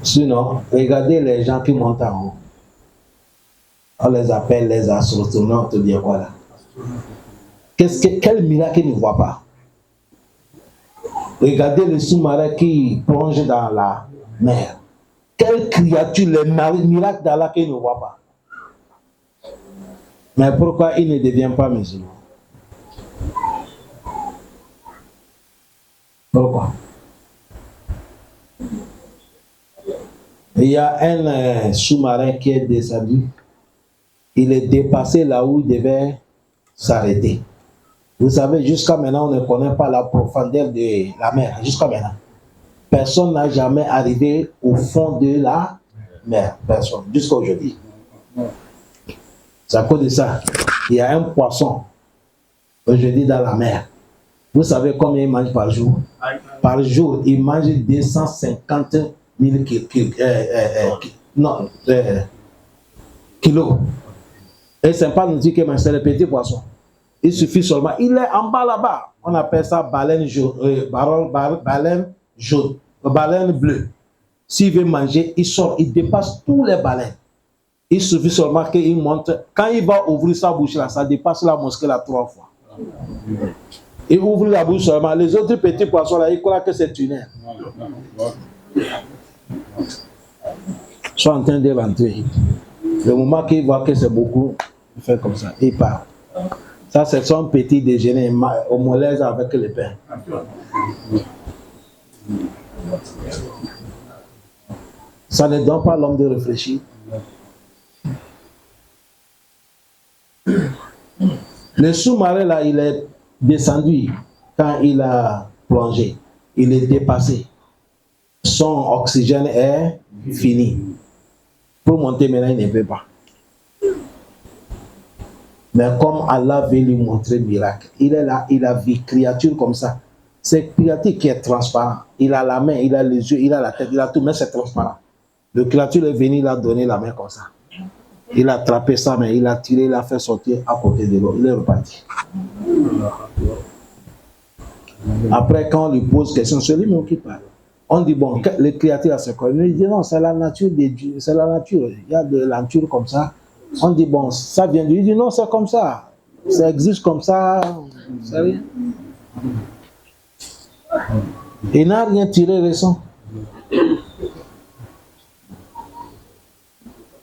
Sinon, regardez les gens qui montent en haut. On les appelle les astronautes, bien quoi là. Quel miracle ils ne voient pas? Regardez le sous-marin qui plonge dans la mer. Quelle créature, les miracles d'Allah qu'ils ne voient pas. Mais pourquoi il ne devient pas musulman? Pourquoi? Il y a un sous-marin qui est descendu. Il est dépassé là où il devait s'arrêter. Vous savez, jusqu'à maintenant, on ne connaît pas la profondeur de la mer. Jusqu'à maintenant. Personne n'a jamais arrivé au fond de la mer. Personne. Jusqu'à aujourd'hui. C'est à cause de ça. Il y a un poisson aujourd'hui dans la mer. Vous savez combien il mange par jour? Par jour, il mange 250 000 kilos. Et c'est pas nous dire que c'est le petit poisson. Il suffit seulement. Il est en bas là-bas. On appelle ça baleine jaune. Baleine jaune. Baleine bleue. S'il veut manger, il sort. Il dépasse tous les baleines. Il suffit seulement qu'il montre, quand il va ouvrir sa bouche là, ça dépasse la mosquée là 3 fois. Il ouvre la bouche seulement. Les autres petits poissons là, ils croient que c'est tunnel. Ils sont en train de rentrer. Le moment qu'il voit que c'est beaucoup, il fait comme ça, il part. Ça, c'est son petit déjeuner au molaise avec le pain. Ça ne donne pas l'homme de réfléchir. Le sous-marin là, il est descendu quand il a plongé. Il est dépassé. Son oxygène est fini. Pour monter maintenant, il ne peut pas. Mais comme Allah veut lui montrer le miracle, il est là, il a vu créature comme ça. C'est créature qui est transparent. Il a la main, il a les yeux, il a la tête, il a tout, mais c'est transparent. Le créature est venu, il a donné la main comme ça. Il a attrapé sa main, il a tiré, il a fait sortir à côté de l'eau. Il est reparti. Après, quand on lui pose question, c'est lui-même qui parle. On dit, bon, les créatures, c'est quoi? Il dit, non, c'est la nature des dieux, c'est la nature. Il y a de la nature comme ça. On dit, bon, ça vient de lui. Il dit, non, c'est comme ça. Ça existe comme ça. C'est rien. Il n'a rien tiré récent.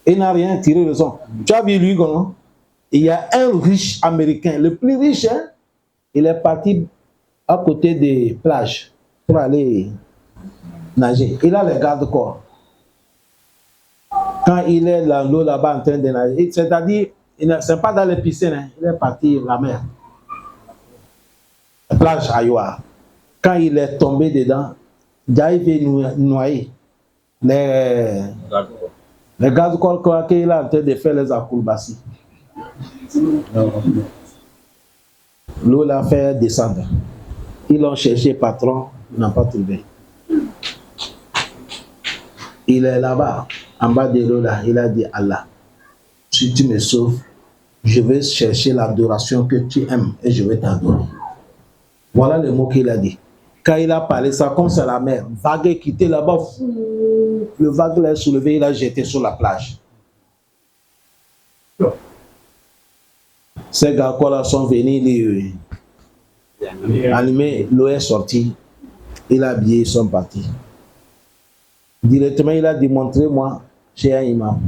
Il n'a rien tiré raison. Tu as vu lui, non? Il y a un riche américain, le plus riche, hein? Il est parti à côté des plages pour aller nager. Il a les garde-corps. Quand il est dans l'eau là-bas en train de nager, c'est-à-dire, ce n'est pas dans les piscines, hein? Il est parti la mer. La plage Ayoua. Quand il est tombé dedans, il est noyé. Les garde-corps croient qu'il est en train de faire les acrobaties. L'eau l'a fait descendre. Ils l'ont cherché, patron, ils n'ont pas trouvé. Il est là-bas, en bas de l'eau là, il a dit Allah, si tu me sauves, je vais chercher l'adoration que tu aimes et je vais t'adorer. Voilà le mot qu'il a dit. Quand il a parlé ça, comme c'est la mer, vague est quittée là-bas, le vague l'a soulevé, il a jeté sur la plage. Ces gars-là sont venus allumer, l'eau est sortie, il a habillé, ils sont partis. Directement, il a dit, montrez-moi chez un imam.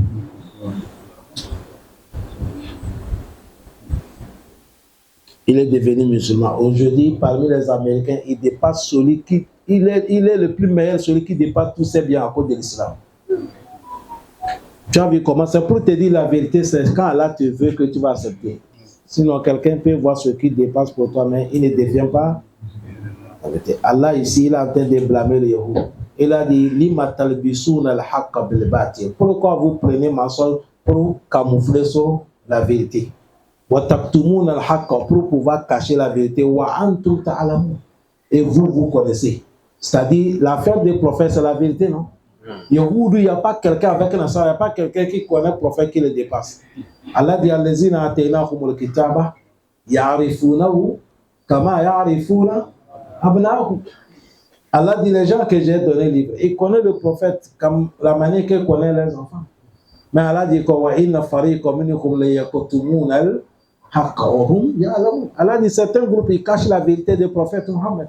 Il est devenu musulman. Aujourd'hui, parmi les Américains, il dépasse celui qui... Il est le plus meilleur, celui qui dépasse tous ses biens à cause de l'islam. Tu as vu comment? C'est pour te dire la vérité, c'est quand Allah te veut que tu vas accepter. Sinon, quelqu'un peut voir ce qui dépasse pour toi, mais il ne devient pas. Allah ici, il est en train de blâmer les Yahouds. Il a dit, pourquoi vous prenez mensonge pour camoufler sur la vérité? Pour pouvoir cacher la vérité. Et vous connaissez. C'est-à-dire, l'affaire des prophètes, c'est la vérité, non? Il n'y a pas quelqu'un avec un sang, il n'y a pas quelqu'un qui connaît le prophète qui le dépasse. Allah dit, allazina ataynahumul kitaba ya'rifunahu kama ya'rifuna abna'ahum. Allah dit, les gens que j'ai donné le livre, ils connaissent le prophète comme la manière qu'ils connaissent les enfants. Mais Allah dit, Allah dit, certains groupes, ils cachent la vérité du prophète Mohammed.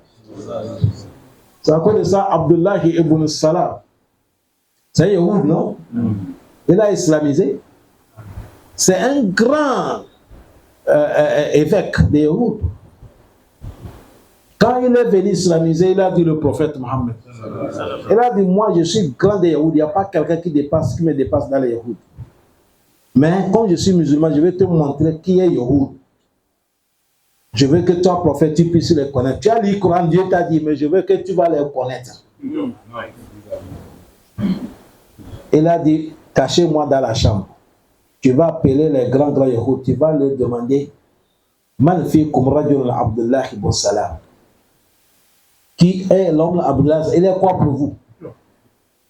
C'est à cause de ça, Abdullah ibn Salam. C'est Yahoud, non? Il a islamisé. C'est un grand évêque des Yahoud. Quand il est venu islamiser, il a dit le prophète Mohammed. Il a dit, moi je suis grand des Yahoud, il n'y a pas quelqu'un qui me dépasse dans les Yahoud. Mais quand je suis musulman, je vais te montrer qui est Yahoud. Je veux que toi, prophète, tu puisses les connaître. Tu as lu le Coran, Dieu t'a dit, mais je veux que tu vas les connaître. Il a dit, cachez-moi dans la chambre. Tu vas appeler les grands Yahoud, tu vas leur demander, Man fikum rajul Abdullah ibn Salam. Qui est l'homme Abdullah? Il est quoi pour vous?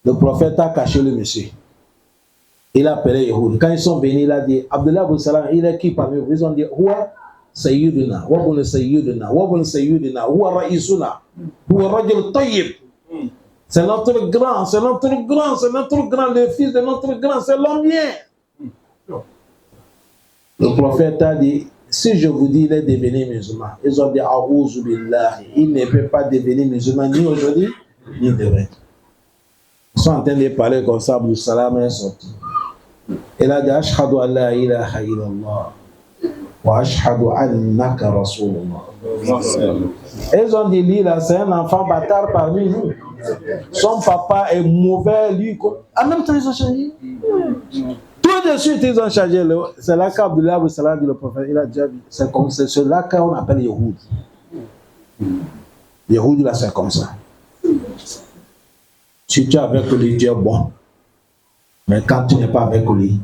Le prophète a caché le monsieur. Il a appelé Yahoud. Quand ils sont venus, il a dit, Abdullah ibn Salam, il est qui parmi vous? Ils ont dit, Huwa Sayyiduna, Wabun Sayyiduna, Wabun Sayyiduna, Huwa Ra'isuna, Huwa Rajul Tayyib. C'est notre grand, c'est notre grand, c'est notre grand, le fils de notre grand, c'est l'homme bien. Le prophète a dit, si je vous dis il est devenu musulman, ils ont dit, A'ouzou billahi, il ne peut pas devenir musulman ni aujourd'hui, ni demain. Ils sont en train de parler comme ça, Abdou Salam est sorti. Il a dit, Ashhadu an la ilaha illallah, wa ashhadu annaka rasulullah. Ils ont dit, lui là, c'est un enfant bâtard parmi nous. Son papa est mauvais, lui. En même temps, ils ont changé. Tout de suite, ils ont changé. C'est là qu'Abdullah Abu Salam dit le prophète, il a déjà dit, c'est cela qu'on appelle Yehoud. Yehoud, là, c'est comme ça. Si tu es avec lui, tu es bon. Mais quand tu n'es pas avec lui,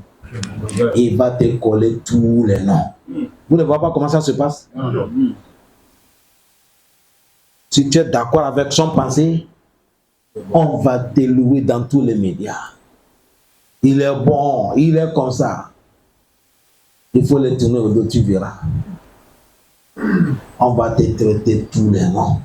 il va te coller tous les noms. Vous ne voyez pas comment ça se passe? Si tu es d'accord avec son pensée, on va te louer dans tous les médias. Il est bon, il est comme ça. Il faut le tourner au dos, tu verras. On va te traiter tous les noms.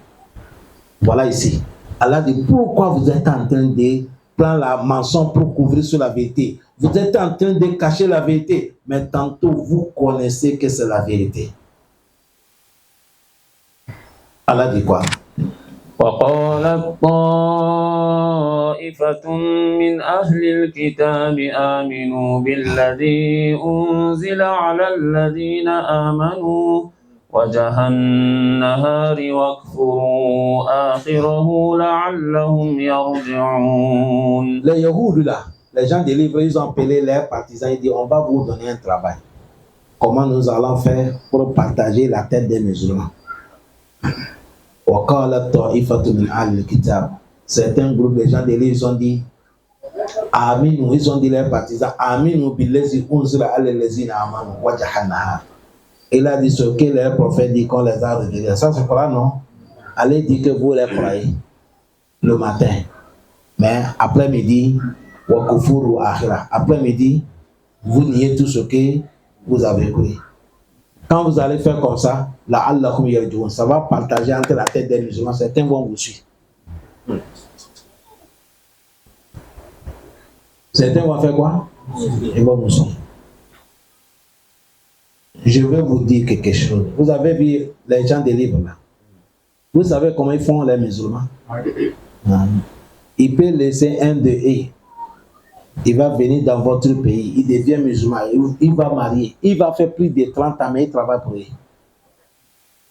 Voilà ici. Allah dit, pourquoi vous êtes en train de prendre la mensonge pour couvrir sur la vérité? Vous êtes en train de cacher la vérité, mais tantôt vous connaissez que c'est la vérité. Allah dit quoi? وقالت طائفة من أهل الكتاب آمنوا بالذي أنزل على الذين آمنوا وجه النهار واكفروا آخره لعلهم يرجعون. Les Yahoud là, les gens des livres, ils ont appelé leurs partisans, ils disent on va vous donner un travail. Comment nous allons faire pour partager la tête des musulmans? Certains groupes de gens de l'île, ils ont dit Aminu, ils ont dit les partisans Aminu billazi unzila ala allazina amanu wajhan nahar. Il a dit ce que les prophètes disent qu'on les a révélés. Ça c'est quoi non? Allez dire que vous les croyez le matin, mais après-midi wa kufuru akhira. Après-midi vous niez tout ce que vous avez cru. Quand vous allez faire comme ça, ça va partager entre la tête des musulmans. Certains vont vous suivre. Certains vont faire quoi? Ils vont vous suivre. Je vais vous dire quelque chose. Vous avez vu les gens des livres là. Vous savez comment ils font les musulmans? Il peut laisser un de eux. Il va venir dans votre pays, il devient musulman, il va marier, il va faire plus de 30 ans, mais il travaille pour eux.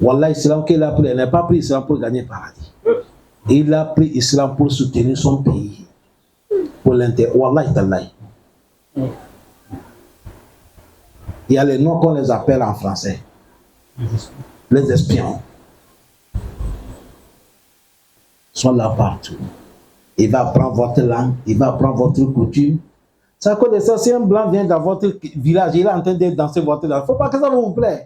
Wallah, l'islam qu'il a pris, il n'a pas pris l'islam pour gagner le paradis. Il a pris l'islam pour soutenir son pays. Pour l'intérêt. Wallah, il y a les noms qu'on les appelle en français. Les espions. Ils sont là partout. Il va prendre votre langue, il va prendre votre coutume. C'est à cause de ça, si un blanc vient dans votre village, il est en train de danser votre langue. Il ne faut pas que ça vous plaise.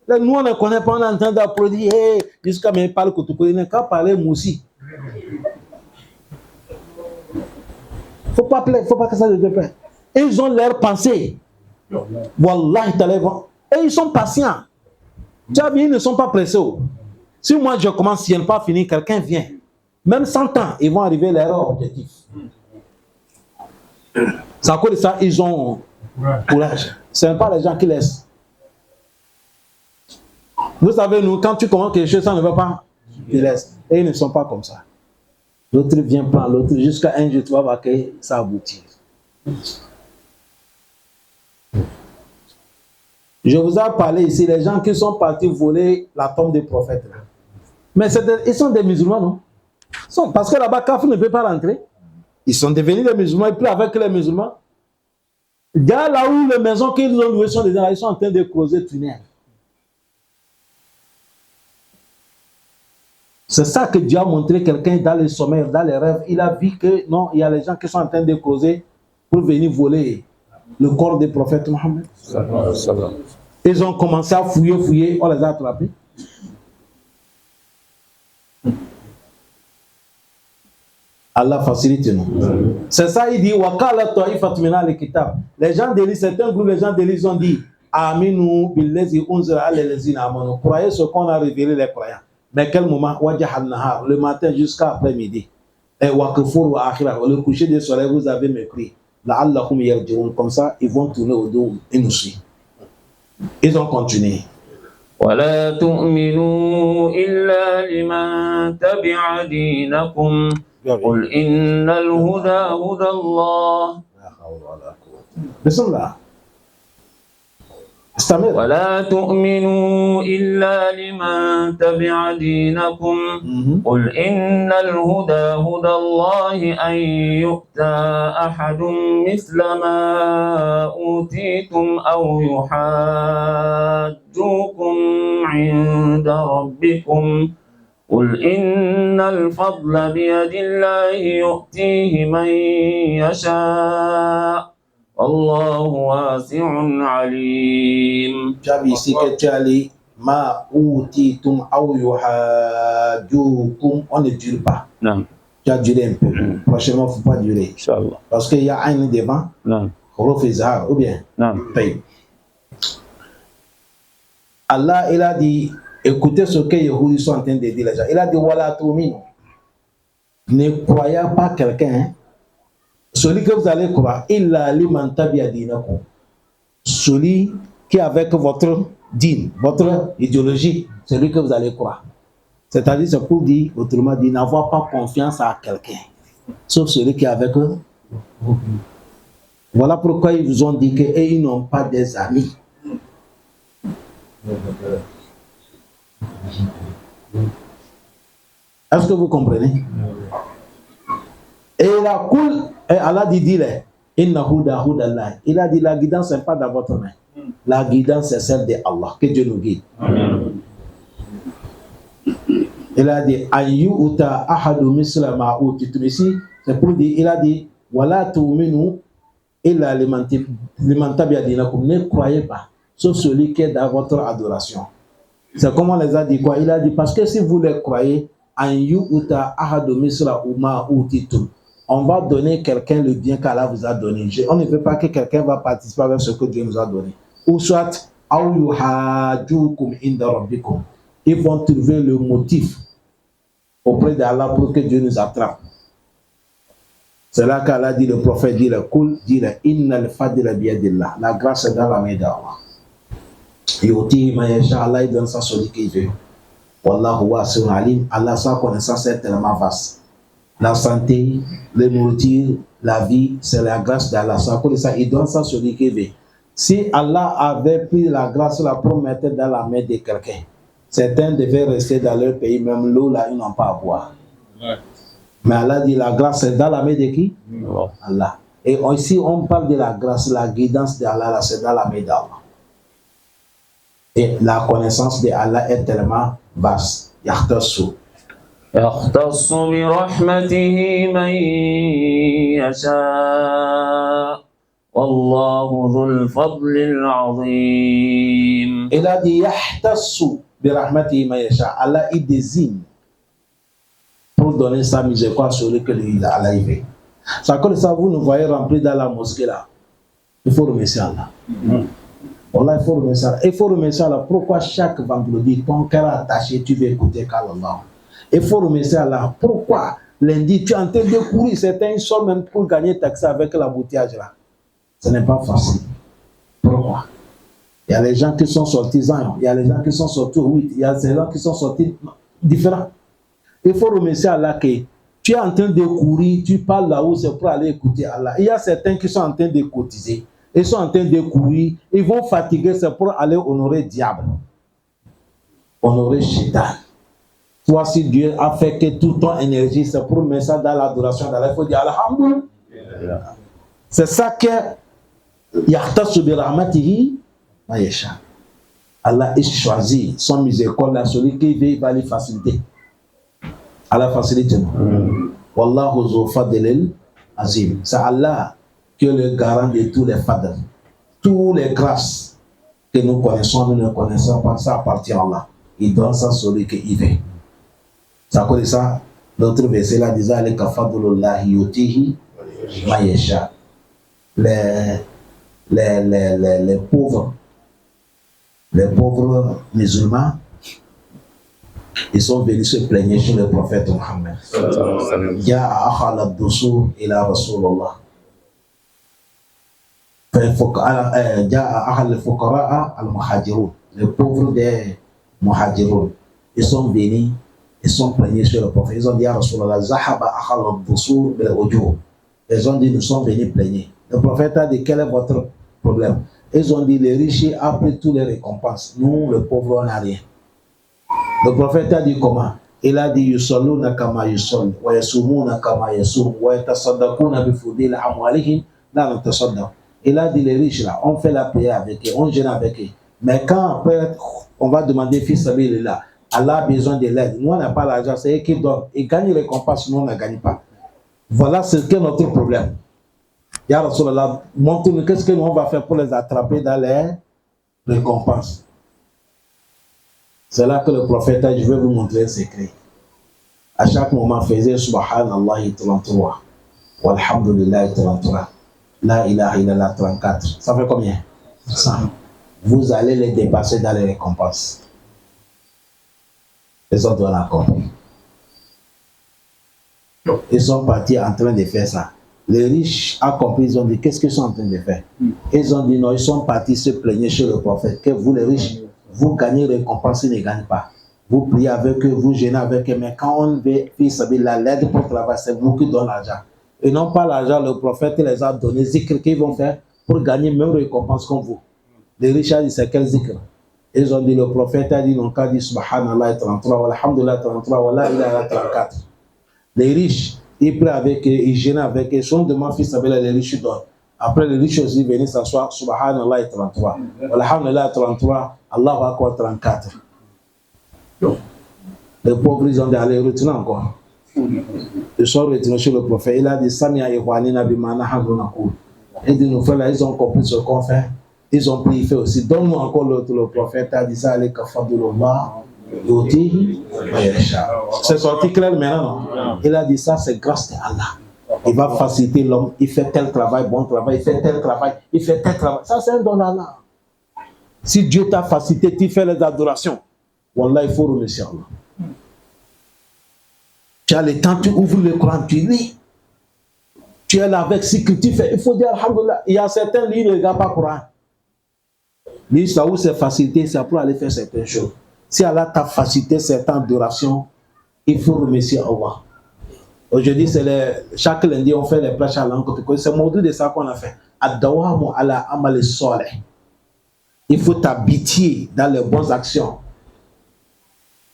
Là, nous, on ne connaît pas, on est en train d'applaudir. Hey, jusqu'à même parler Koutoukou, il n'a qu'à parler Moussi. Il ne faut pas que ça se plaise. Ils ont leur pensée. Wallah, et ils sont patients. Tu as vu, ils ne sont pas pressés. Si moi je commence, si je n'ai pas fini, quelqu'un vient. Même 100 ans, ils vont arriver à leur objectif. C'est à cause de ça, ils ont courage. Ce n'est pas les gens qui laissent. Vous savez, nous, quand tu commences quelque chose, ça ne va pas, ils laissent. Et ils ne sont pas comme ça. L'autre vient prendre l'autre, jusqu'à un jour, tu vas voir que ça aboutit. Je vous ai parlé ici, les gens qui sont partis voler la tombe des prophètes. Là. Mais ils sont des musulmans, non? Parce que là-bas, Kafir ne peut pas rentrer. Ils sont devenus des musulmans, ils plient avec les musulmans. Là où les maisons qu'ils ont louées sont ils sont en train de creuser tunnels. C'est ça que Dieu a montré quelqu'un dans les sommeils, dans les rêves. Il a vu que non, il y a les gens qui sont en train de creuser pour venir voler le corps des prophètes Mohammed. Ils ont commencé à fouiller, on les a attrapés. Allah facilite nous. C'est ça, il dit les gens d'Élie, certains groupes, les gens d'Élie ont dit Aminu billazi unzila ala allazina amanu. Croyez ce qu'on a révélé les croyants. Mais quel moment? Le matin jusqu'à après-midi. Et wakfuru akhira, le coucher du soleil, vous avez mépris. la'allahum yarji'un. Comme ça, ils vont tourner au dos et nous suivre. Ils ont continué. ولا تؤمنوا إلا لمن تبع دينكم قل إن الهدى هدى الله بسم الله. استمر. ولا تؤمنوا إلا لمن تبع دينكم قل إن الهدى هدى الله أن يؤتى أحد مثل ما أوتيتم أو يحاجوكم عند ربكم قل إن الفضل بيد الله يؤتيه من يشاء والله واسع عليم. J'avais ici que tu allais ma utitum aw yuhajukum, on ne dure pas. Non. Tu as duré un peu. Prochainement, il ne faut pas durer. Inch'Allah. Parce qu'il y a un devant. Non. Ou bien. Non. Allah, il a dit, écoutez ce que les Yahudis sont en train de dire les gens. Il a dit, voilà tu'minu. Ne croyez pas quelqu'un. Celui que vous allez croire, illa liman tabi'a dinakum. Celui qui est avec votre dîne, votre idéologie, celui que vous allez croire. C'est-à-dire, c'est pour dire, autrement dit, n'avoir pas confiance à quelqu'un, sauf celui qui est avec eux. Voilà pourquoi ils vous ont dit qu'ils n'ont pas des amis. Est-ce que vous comprenez? Et la cool, et Allah dit, inna huda huda Allah. Il a dit, la guidance n'est pas dans votre main. La guidance est celle de Allah. Que Dieu nous guide. Il a dit, ayyuta ahadu misla ma utitum. Ici, c'est pour dire, il a dit, wala tu'minu illa liman tabi'a dinakum. Ne croyez pas, sauf celui qui est dans votre adoration. C'est comment on les a dit quoi? Il a dit, parce que si vous les croyez, ayyuta ahadu misla ma utitum. On va donner quelqu'un le bien qu'Allah vous a donné. On ne veut pas que quelqu'un va participer avec ce que Dieu nous a donné. Ou soit, ils vont trouver le motif auprès d'Allah pour que Dieu nous attrape. C'est là qu'Allah dit, le prophète dit, Innal fadla biyadillah. La grâce est dans la main d'Allah. Allah, il donne ça à celui qu'il veut. Wallahu wasi'un alim. Allah, sa connaissance est tellement vaste. La santé, les nourritures, la vie, c'est la grâce d'Allah. Ça, il donne ça à celui qui veut. Si Allah avait pris la grâce, la promettait dans la main de quelqu'un, certains devaient rester dans leur pays, même l'eau là, ils n'ont pas à boire. Ouais. Mais Allah dit la grâce est dans la main de qui? Allah. Et ici, on parle de la grâce, la guidance d'Allah, c'est dans la main d'Allah. Et la connaissance d'Allah est tellement vaste. Yahtassu. يختص برحمته من يشاء والله ذو الفضل العظيم. Il a dit yahtassu birahmatihi man yasha. Allah il désigne pour donner sa miséricorde sur celui que Allah il veut. Ça comme ça vous nous voyez remplis dans la mosquée là. Il faut remercier Allah. Voilà, il faut remercier Allah. Il faut remercier Allah. Pourquoi chaque vendredi ton cœur attaché tu veux écouter qu'Allah. Il faut remercier Allah. Pourquoi lundi, tu es en train de courir, certains sont même pour gagner taxi avec l'embouteillage là. Ce n'est pas facile. Pourquoi? Il y a les gens qui sont sortis ans, il y a les gens qui sont sortis 8, il y a les gens qui sont sortis différents. Il faut remercier Allah que tu es en train de courir, tu parles là-haut, c'est pour aller écouter Allah. Il y a certains qui sont en train de cotiser, ils sont en train de courir, ils vont fatiguer, c'est pour aller honorer diable, honorer Shaitan. Toi, si Dieu a fait que toute ton énergie, c'est pour mettre ça dans l'adoration d'Allah, il faut dire Alhamdulillah. C'est ça que Yahtassu bi rahmatihi ma yasha. Allah il choisit son miséricorde là, celui qui veut, il va lui faciliter. Allah facilite nous. Wallahu zu fadlil azim. C'est Allah qui est le garant de tous les fadls. Tous les grâces que nous connaissons, nous ne connaissons pas, ça appartient à Allah. Il donne ça à celui qui veut. Ça connaît ça. L'autre verset là disait Alika fadlullahi yutihi ma yasha. Les pauvres musulmans, ils sont venus se plaigner chez le prophète Mohammed. Ya akhal ad-dusur ila Rasulullah. les pauvres des Muhajirun, ils sont venus, ils sont plaignés sur le prophète. Ils ont dit à Rasulallah, Zahaba akhal al-dusur bil ujur. Ils ont dit, nous sommes venus plaigner. Le prophète a dit, quel est votre problème? Ils ont dit, les riches ont pris toutes les récompenses. Nous, les pauvres, on n'a rien. Le prophète a dit comment? Il a dit, Yusalluna kama yusallu, wa yasumuna kama yasum, wa yatasaddaquna bi fudil amwalihim, la natasaddaq. Il a dit, les riches là, on fait la prière avec eux, on gêne avec eux. Mais quand après, on va demander, fils là, Allah a besoin de l'aide. Nous, on n'a pas l'argent, c'est eux qui donnent. Ils gagnent les récompenses, nous, on ne gagne pas. Voilà ce qu'est notre problème. Ya Rasulallah, montre-nous qu'est-ce que nous on va faire pour les attraper dans les récompenses. C'est là que le prophète a dit, je vais vous montrer un secret. À chaque moment, faisait Subhanallah 33, Walhamdulillah 33, La ilaha illallah 34. Ça fait combien? 100. Vous allez les dépasser dans les récompenses. Les autres ont compris. Ils sont partis en train de faire ça. Les riches ont compris, ils ont dit, qu'est-ce qu'ils sont en train de faire? Ils ont dit, non, ils sont partis se plaigner chez le prophète, que vous les riches, vous gagnez les récompenses, ils ne gagnent pas. Vous priez avec eux, vous gênez avec eux, mais quand on veut faire l'aide pour travailler, c'est vous qui donnez l'argent. Et non pas l'argent, le prophète les a donné, zikr qu'ils vont faire pour gagner même récompense comme vous. Les riches ont dit, c'est quel zikr? Ils ont dit, le prophète a dit, donc a dit, Subhanallah 33, Alhamdulillah 33, Wallah ilaha 34. Les riches, ils prient avec eux, ils gênent avec eux, son demande fils avec les riches donnent. Après, les riches aussi viennent s'asseoir, Subhanallah 33, Alhamdulillah 33, Allahu Akbar 34. Les pauvres, ils ont dit, allez, retenez encore. Ils sont retenus chez le prophète. Il a dit, Samia Ihwanina Bimana Hagunakoul. Il dit, nos frères là, ils ont compris ce qu'on fait. Ils ont pris, il fait aussi. Donne-nous encore l'autre. Le prophète a dit ça, allez, Kafadullah, Yoti, c'est sorti clair maintenant, non? Il a dit ça, c'est grâce à Allah. Il va faciliter l'homme, il fait tel travail, bon travail, il fait tel travail, il fait tel travail. Ça, c'est un don d'Allah. Si Dieu t'a facilité, tu fais les adorations. Wallah, il faut remercier Allah. Tu as le temps, tu ouvres le Coran, tu lis. Tu es là avec ce que tu fais. Il faut dire Alhamdulillah. Il y a certains livres, ils ne regardent pas le Coran. Lui, ça où c'est facilité, c'est pour aller faire certaines choses. Si Allah t'a facilité certaines adorations, il faut remercier Allah. Aujourd'hui, chaque lundi, on fait les plages à l'encre. C'est le module de ça qu'on a fait. Ad-dawamu ala amal salih. Il faut t'habituer dans les bonnes actions.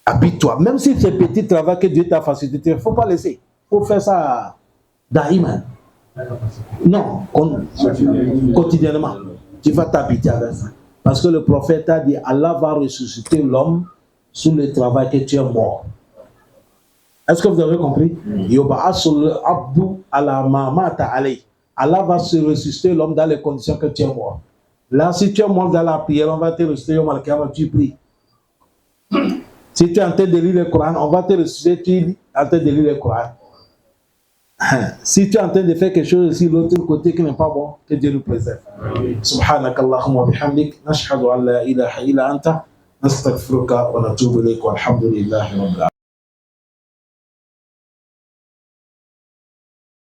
Habite-toi. Même si c'est petit travail que Dieu t'a facilité, il ne faut pas laisser. Il faut faire ça daïman. Non, quotidiennement. Tu vas t'habituer avec ça. Parce que le prophète a dit, Allah va ressusciter l'homme sous le travail que tu es mort. Est-ce que vous avez compris? Allah va se ressusciter l'homme dans les conditions que tu es mort. Là, si tu es mort dans la prière, on va te ressusciter, tu pries. Si tu es en train de lire le Coran, on va te ressusciter, tu es en train de lire le Coran. Si tu es en train de faire quelque chose aussi, l'autre côté qui n'est pas bon, que Dieu nous préserve. Subhanakallahumma bihamdik, nashhadu an la ilaha illa anta, nastaghfiruka wa natubu ilayk, walhamdulillahi rabbil alamin.